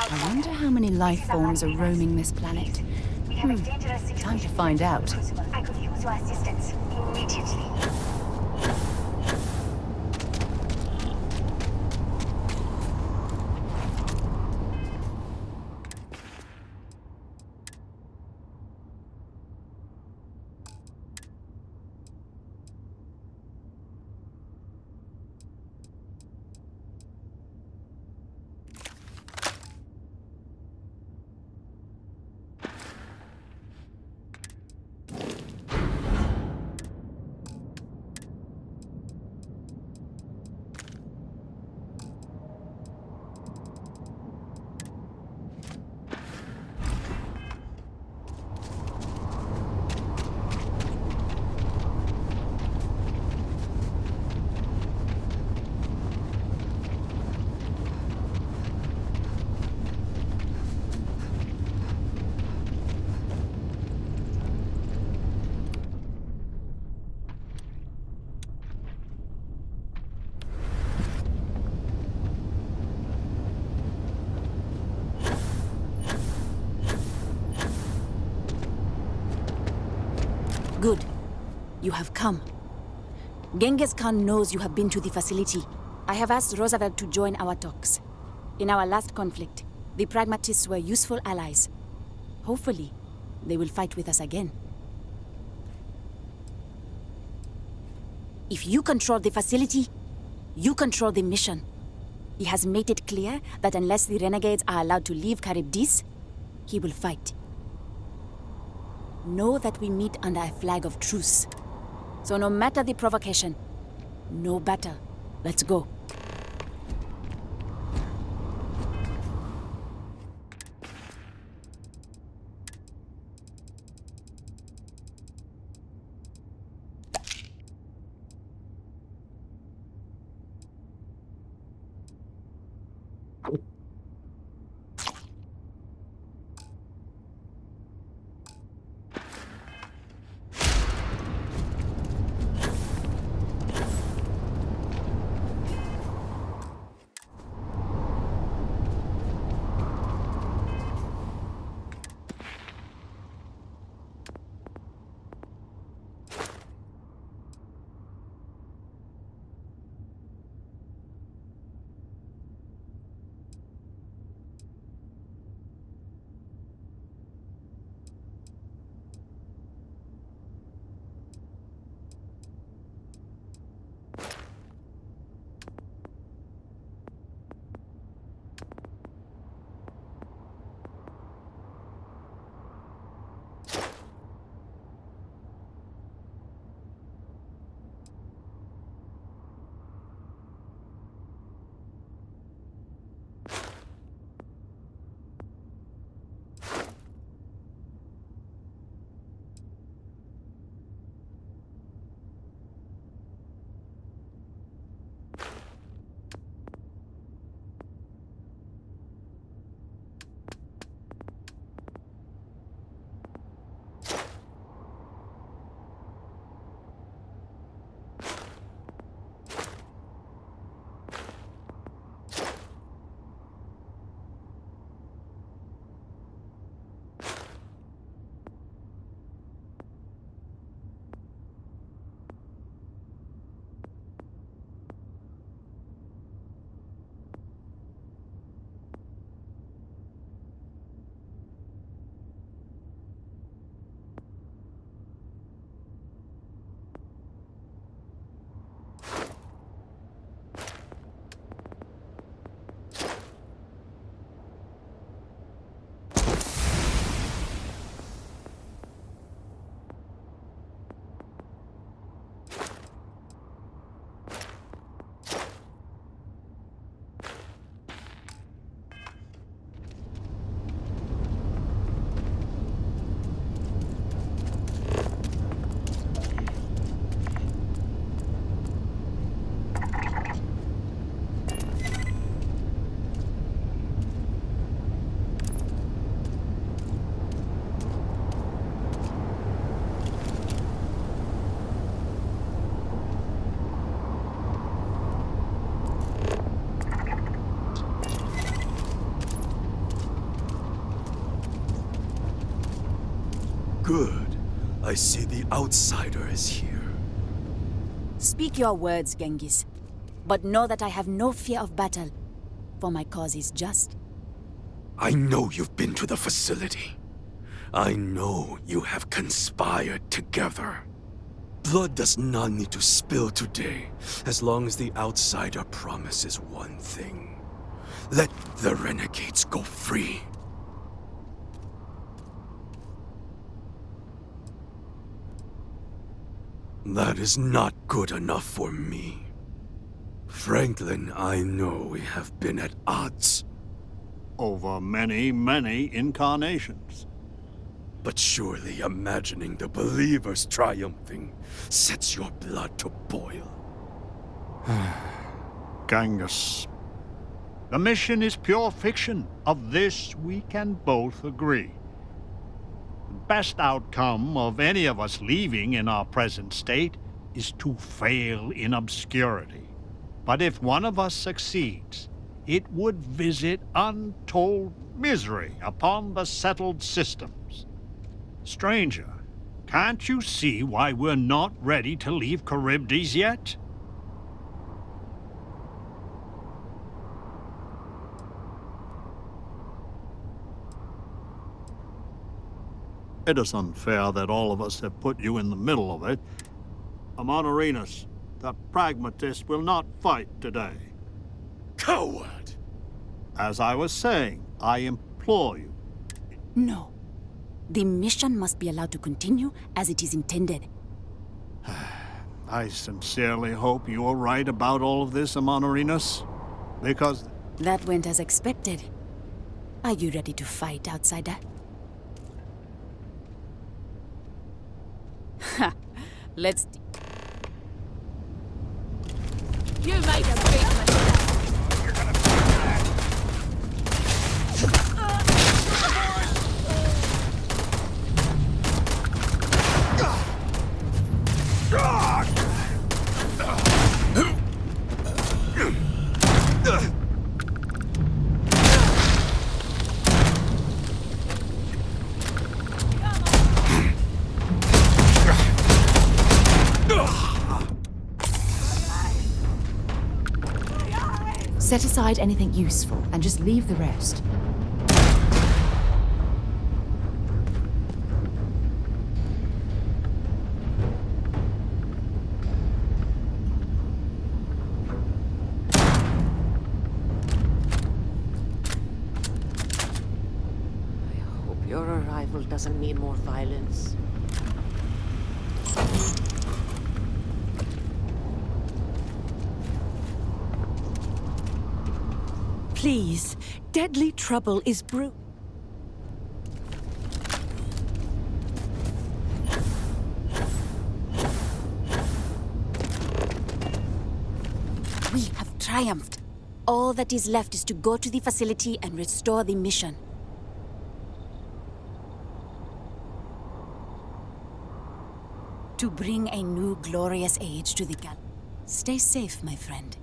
I wonder how many life forms are roaming this planet. Time to find out. I could use your assistance immediately. Good. You have come. Genghis Khan knows you have been to the facility. I have asked Roosevelt to join our talks. In our last conflict, the pragmatists were useful allies. Hopefully, they will fight with us again. If you control the facility, you control the mission. He has made it clear that unless the renegades are allowed to leave Charybdis, he will fight. Know that we meet under a flag of truce. So no matter the provocation, no battle. Let's go. Good. I see the outsider is here. Speak your words, Genghis. But know that I have no fear of battle, for my cause is just. I know you've been to the facility. I know you have conspired together. Blood does not need to spill today, as long as the outsider promises one thing. Let the renegades go free. That is not good enough for me. Franklin, I know we have been at odds. Over many, many incarnations. But surely imagining the believers triumphing sets your blood to boil. Genghis. The mission is pure fiction. Of this we can both agree. The best outcome of any of us leaving in our present state is to fail in obscurity. But if one of us succeeds, it would visit untold misery upon the settled systems. Stranger, can't you see why we're not ready to leave Charybdis yet? It is unfair that all of us have put you in the middle of it. Amonarinus, the pragmatist, will not fight today. Coward! As I was saying, I implore you. No. The mission must be allowed to continue as it is intended. I sincerely hope you are right about all of this, Amonarinus, because... That went as expected. Are you ready to fight, outsider? Ha! Let's... You made a big mistake. You're gonna feel that. Set aside anything useful and just leave the rest. I hope your arrival doesn't mean more violence. Please, deadly trouble is brew. We have triumphed. All that is left is to go to the facility and restore the mission. To bring a new glorious age to the gal. Stay safe, my friend.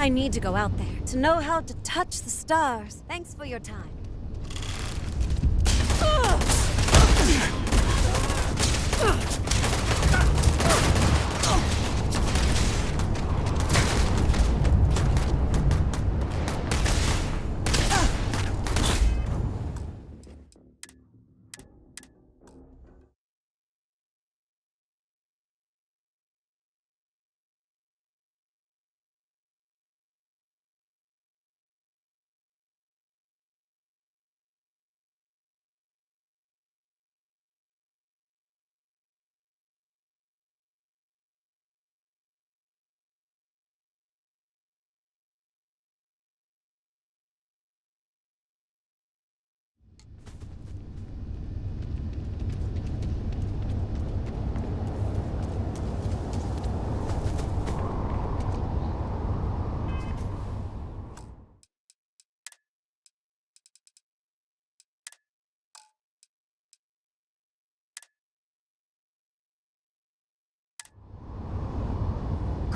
I need to go out there to know how to touch the stars. Thanks for your time.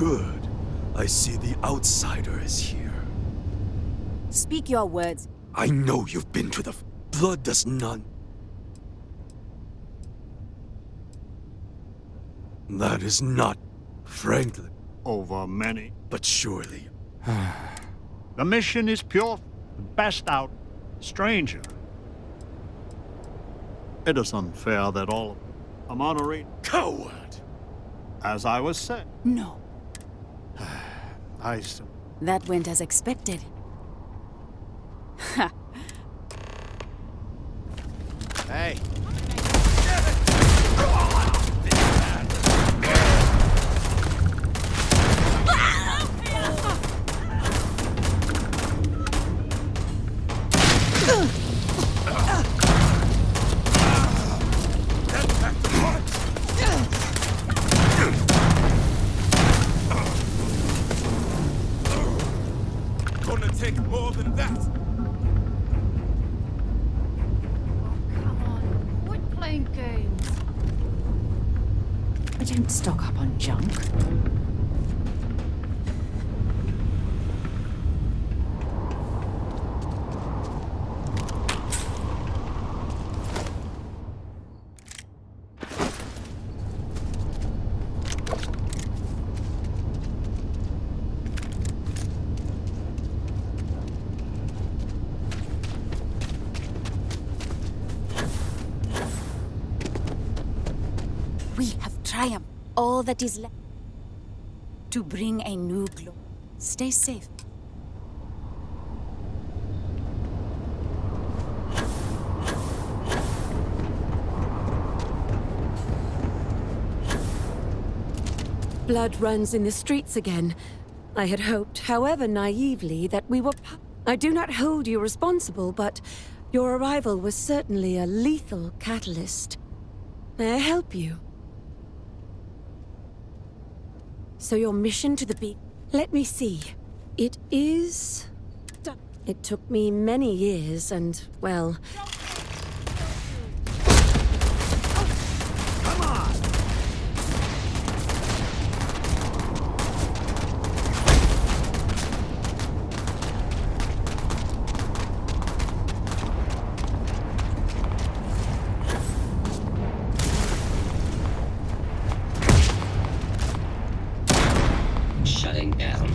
Good. I see the outsider is here. Speak your words. I know you've been to the... Blood does not... That is not... Frankly... Over many. But surely... The mission is pure. The best out. Stranger. It is unfair that all... A Monterey... Coward! As I was saying. No. I... That went as expected. Ha. Hey. Gonna take more than that. Quit playing games. I don't stock up on junk. We have triumphed. All that is left to bring a new glow. Stay safe. Blood runs in the streets again. I had hoped, however naively, that we were... I do not hold you responsible, but your arrival was certainly a lethal catalyst. May I help you? So your mission to the beach... Let me see. It is... It took me many years and, well... Shutting down.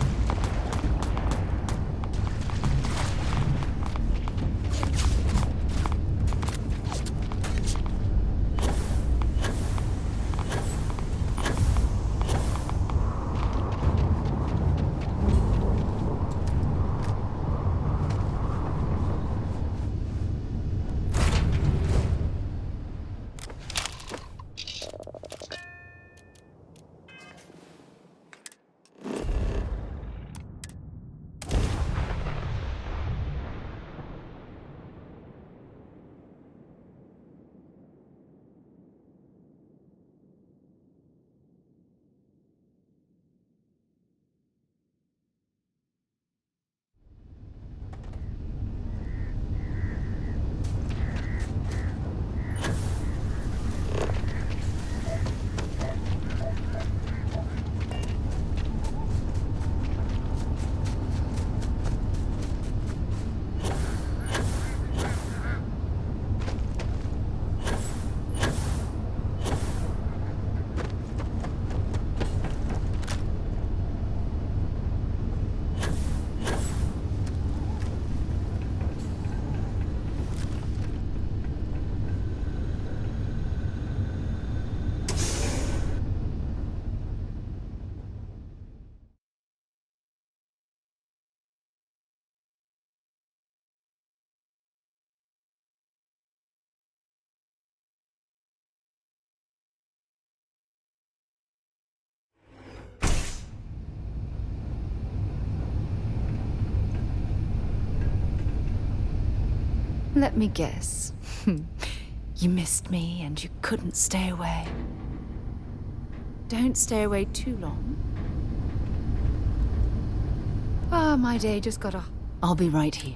Let me guess. You missed me and you couldn't stay away. Don't stay away too long. Ah, my day just got off. I'll be right here.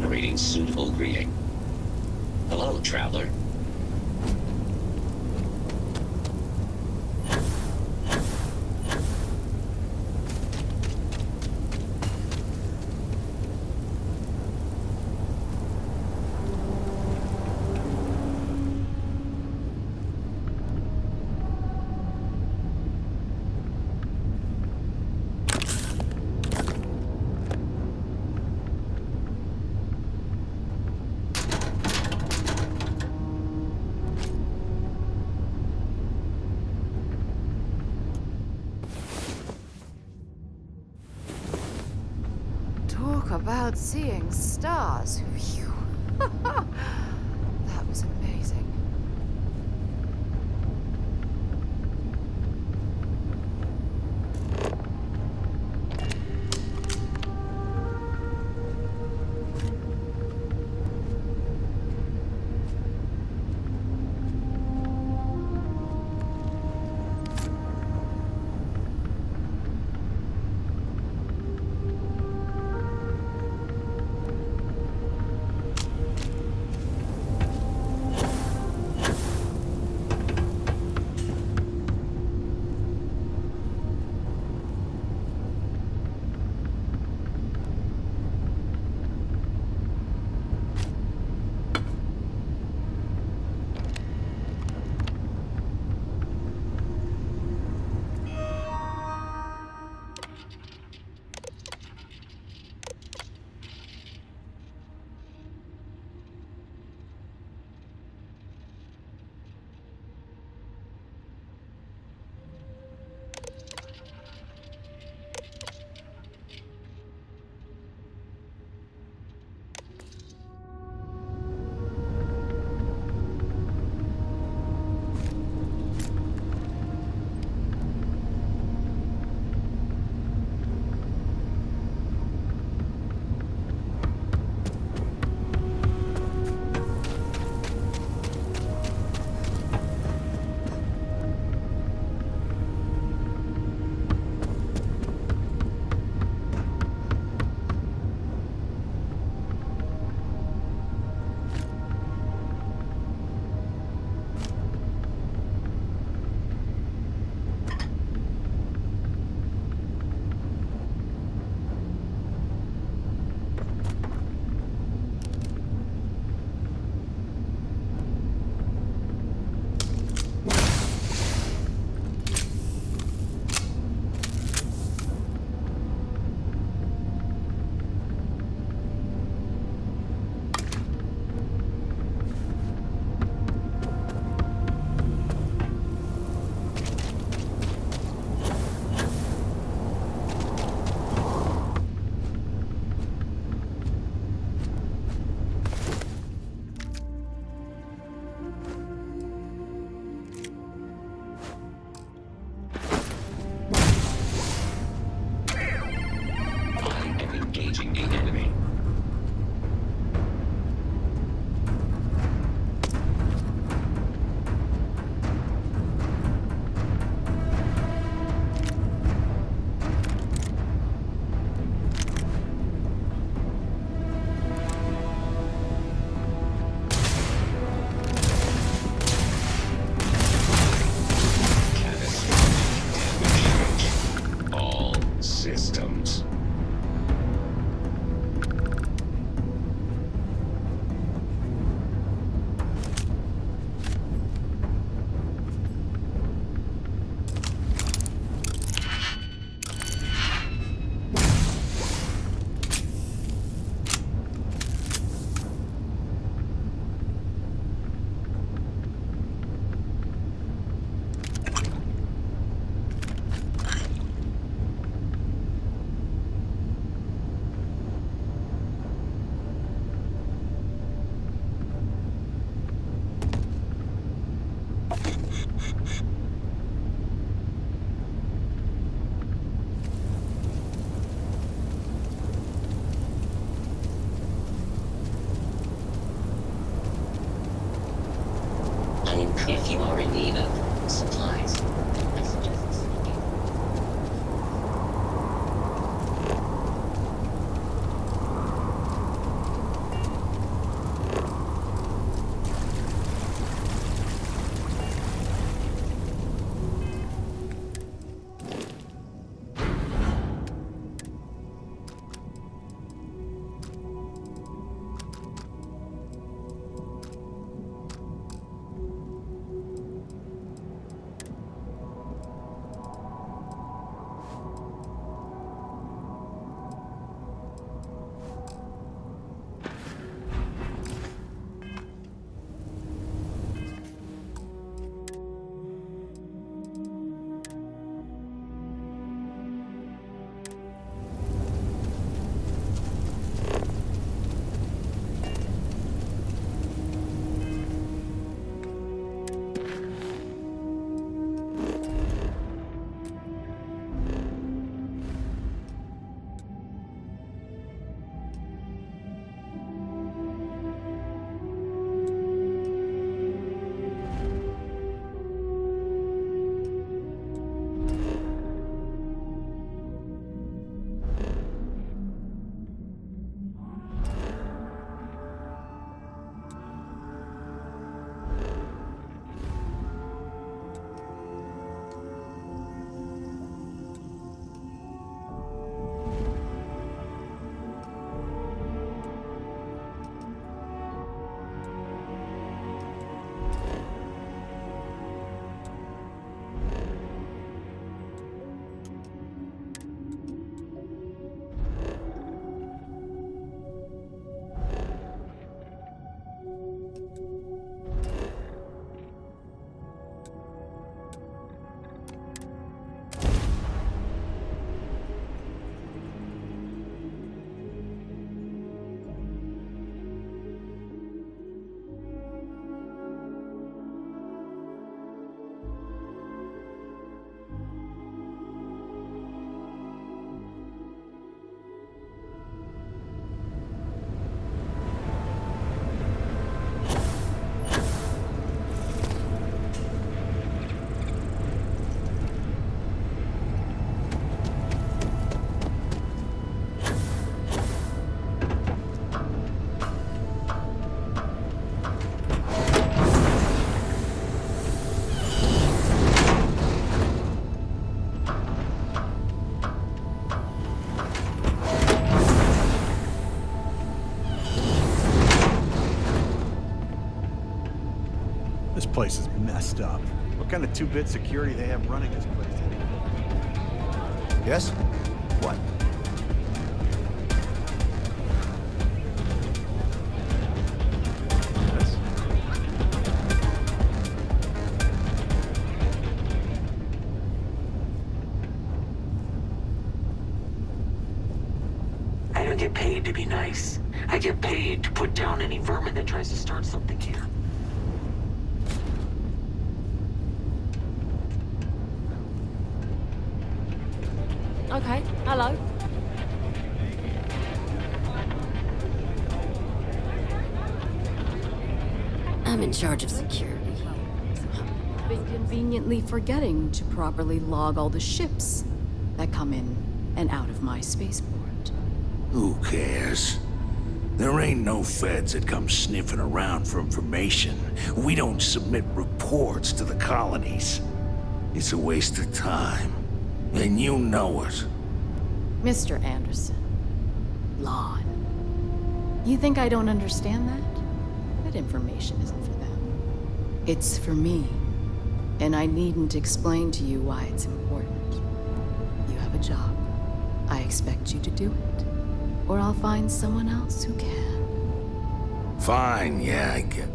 generating suitable greeting. Hello, traveler. Talk about seeing stars. Phew. That was amazing. If you are in need of supplies, I suggest sleeping. This place is messed up. What kind of two-bit security they have running this place? Yes? What? I don't get paid to be nice. I get paid to put down any vermin that tries to start something here. Okay, hello. I'm in charge of security. I've been conveniently forgetting to properly log all the ships that come in and out of my spaceport. Who cares? There ain't no feds that come sniffing around for information. We don't submit reports to the colonies. It's a waste of time. And you know it. Mr. Anderson. Lon. You think I don't understand that? That information isn't for them. It's for me. And I needn't explain to you why it's important. You have a job. I expect you to do it. Or I'll find someone else who can. Fine, yeah, I get...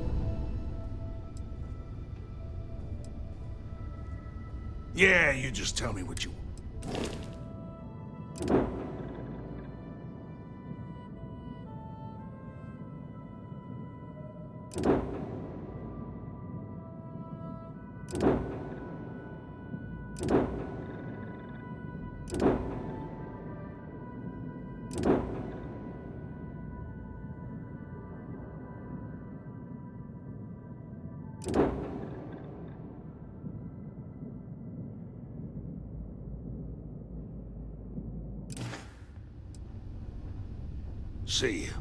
Yeah, you just tell me what you... See ya.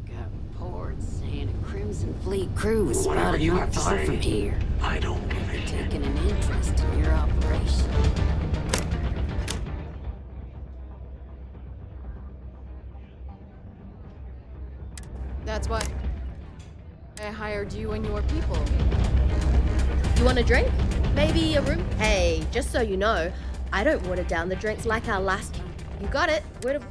Got reports saying a Crimson Fleet crew was Whatever spotted you not have to far say, from here. I don't give a damn. Taking an interest in your operation. That's why I hired you and your people. You want a drink? Maybe a room? Hey, just so you know, I don't water down the drinks like our last... You got it. Where do...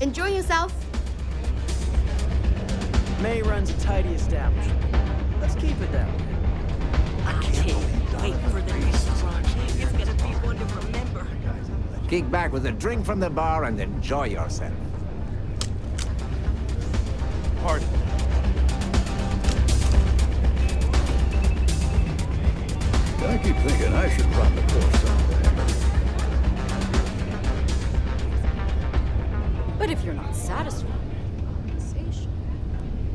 Enjoy yourself. May runs a tidy establishment. Let's keep it that way. I can't wait for the next project. It's gonna be one to remember. Kick back with a drink from the bar and enjoy yourself. Pardon. I keep thinking I should run the course someday. But if you're not satisfied with compensation,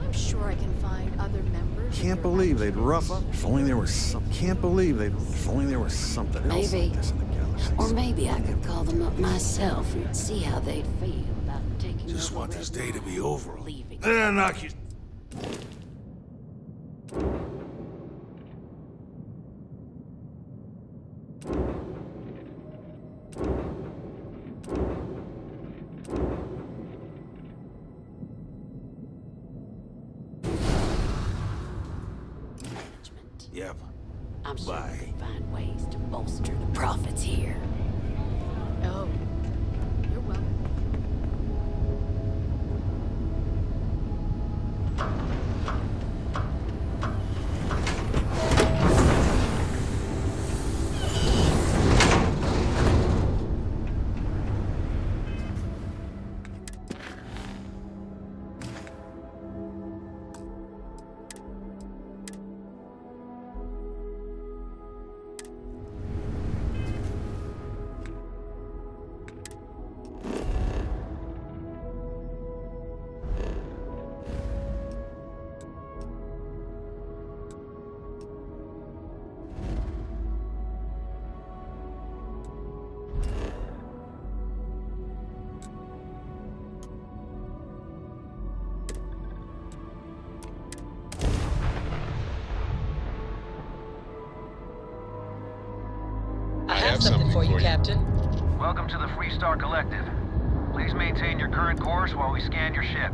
I'm sure I can find other members. Can't believe they'd rough up. If only there was some. Can't believe they'd. If only there was something else Maybe. like this in the galaxy. Or maybe I could call them up myself and see how they'd feel about taking Just over want this day to be over. leaving. Knock you... Yep. I'm sure Bye. we could find ways to bolster the profits here. Oh, you're welcome. have something for you, Captain. Welcome to the Freestar Collective. Please maintain your current course while we scan your ship.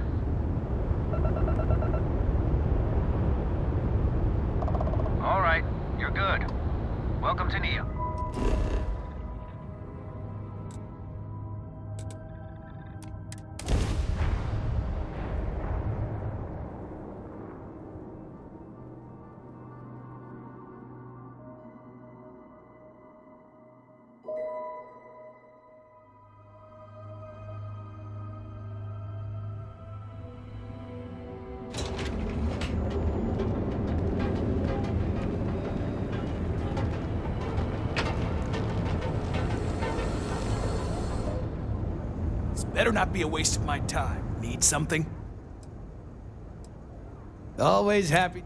All right, you're good. Welcome to Neo. Better not be a waste of my time. Need something? Always happy.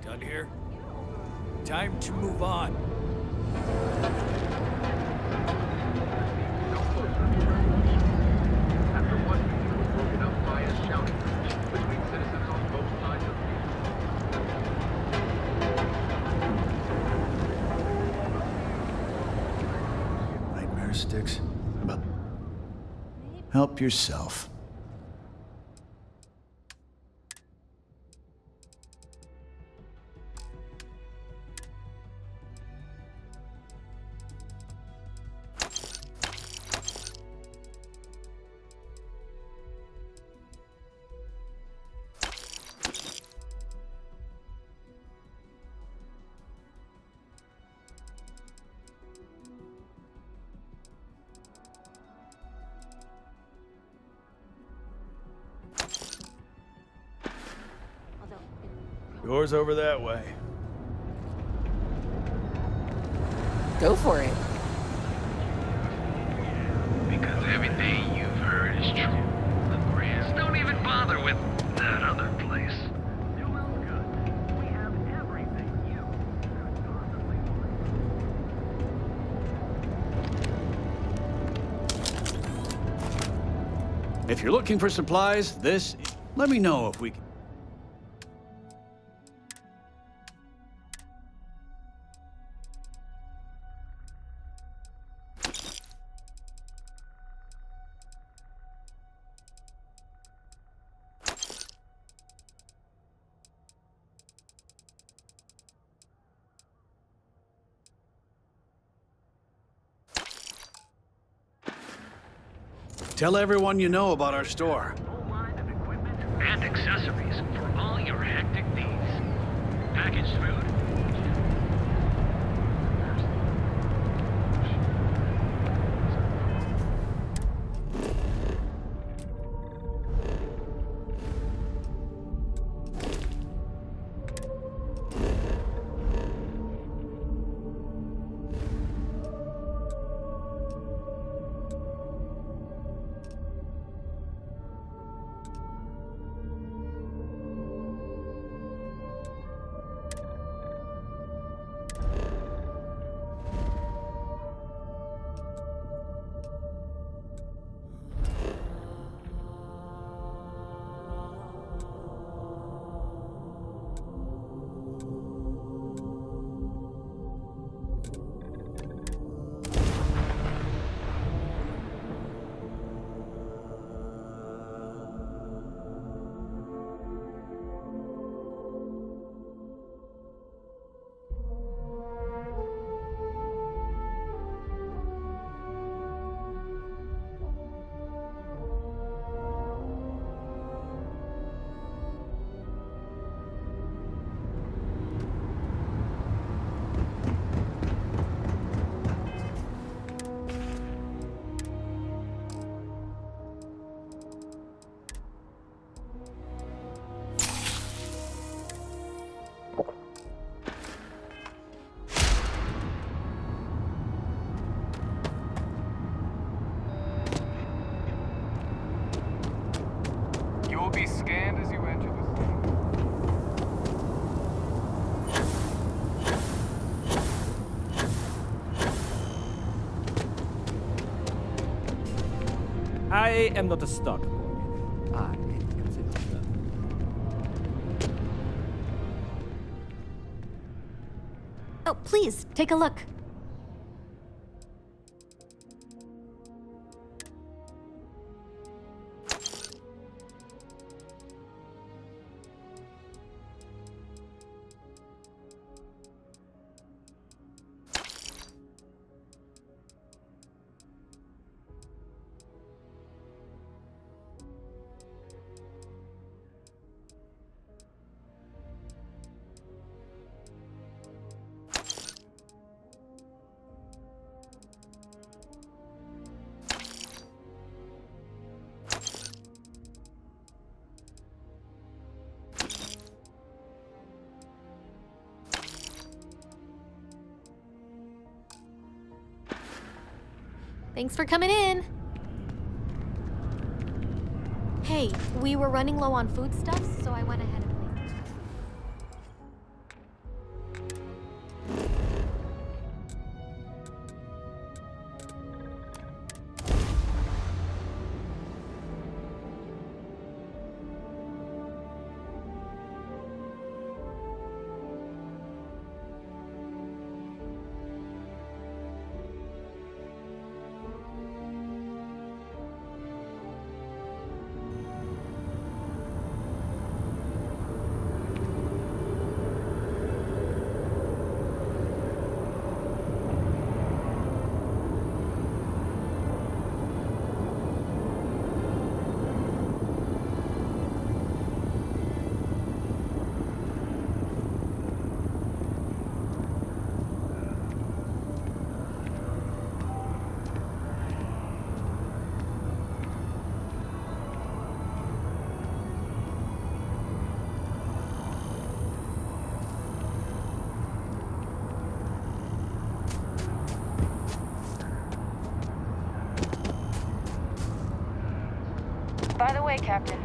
Done here? Time to move on. Nightmare sticks? But help yourself. Door's over that way. Go for it. Because everything you've heard is true. The Grizz don't even bother with that other place. We have everything you could possibly want. If you're looking for supplies, let me know if we can. Tell everyone you know about our store. And accessories for all your hectic needs. Packaged food. I am not a stock boy. I am the owner. Oh, please, take a look. Thanks for coming in. Hey, we were running low on foodstuffs, so I went ahead and... By the way, Captain.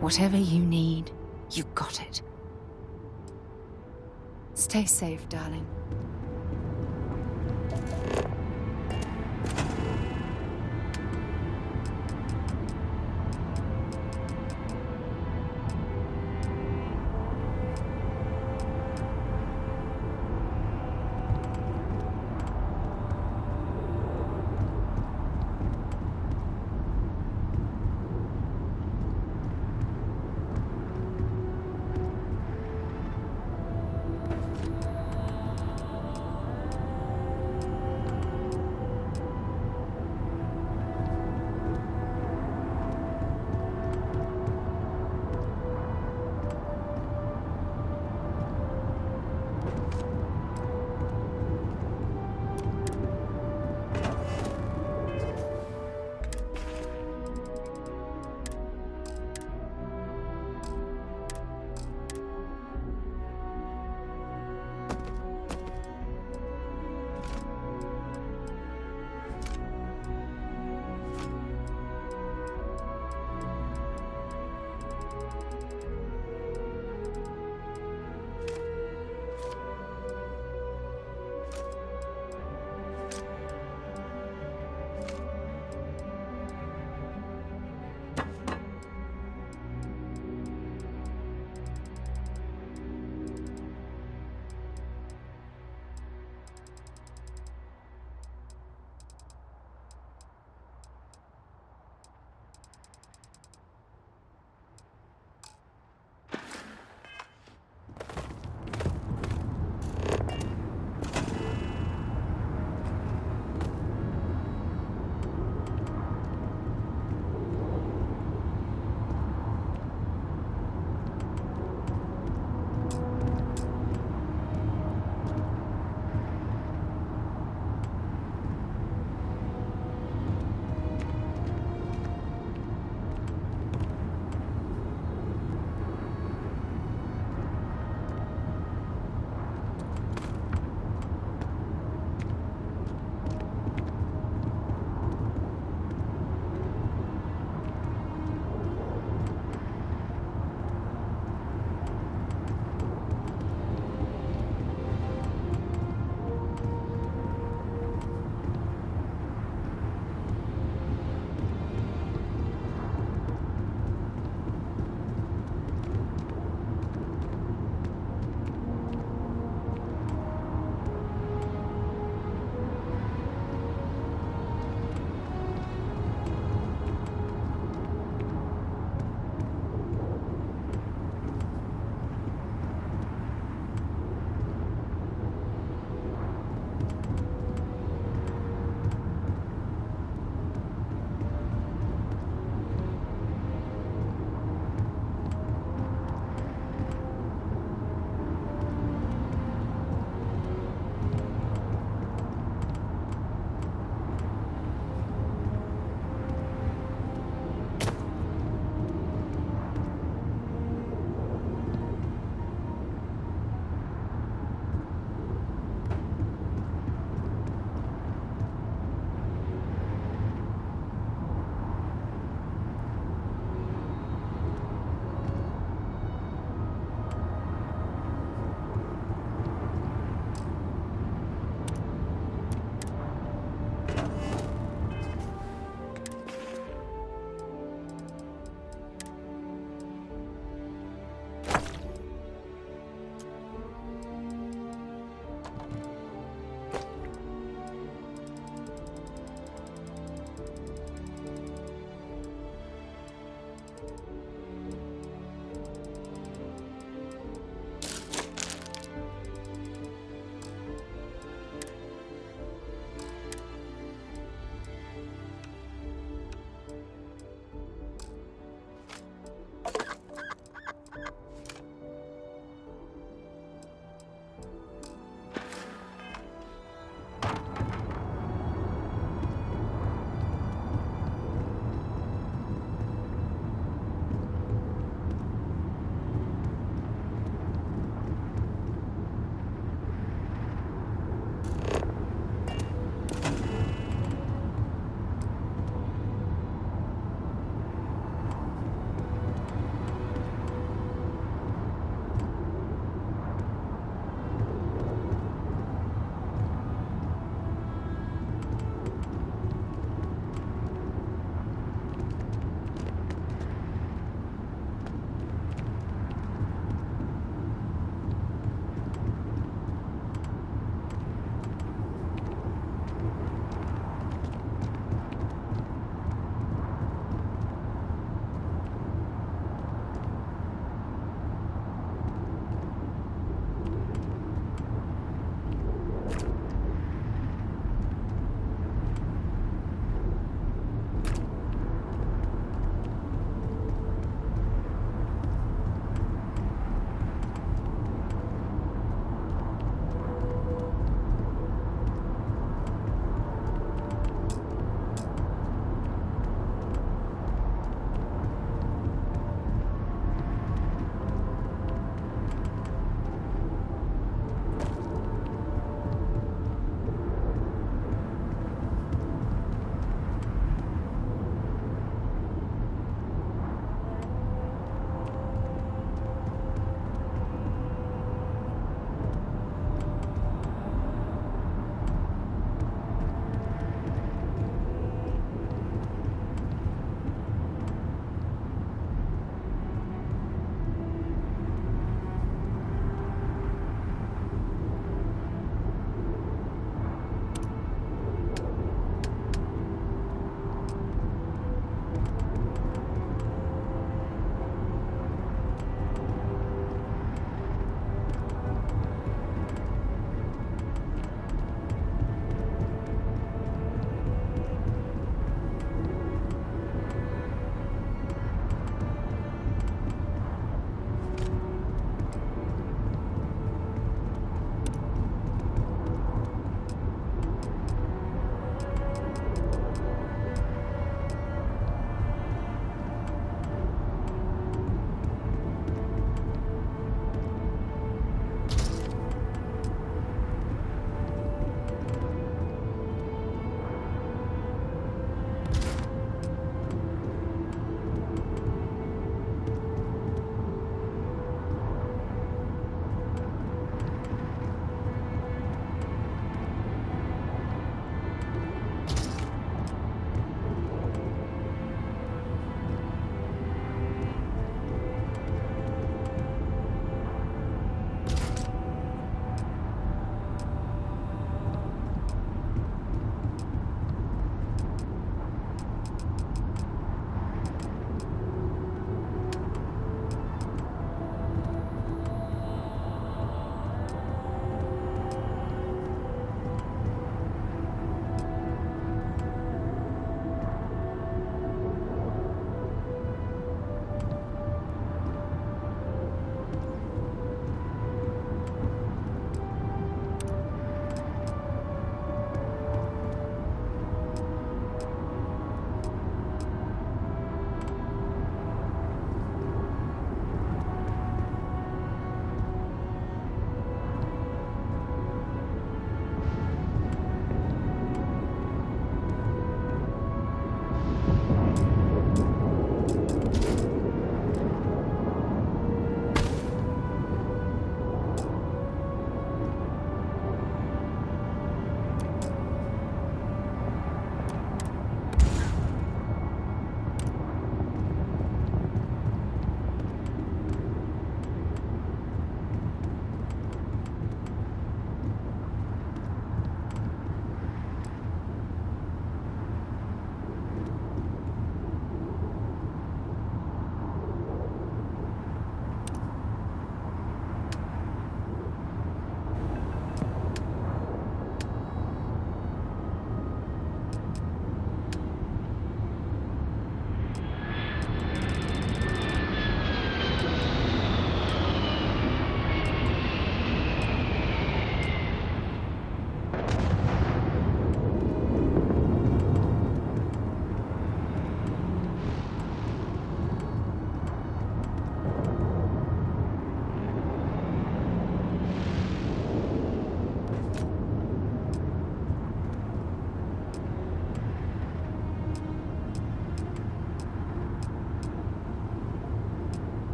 Whatever you need, you got it. Stay safe, darling.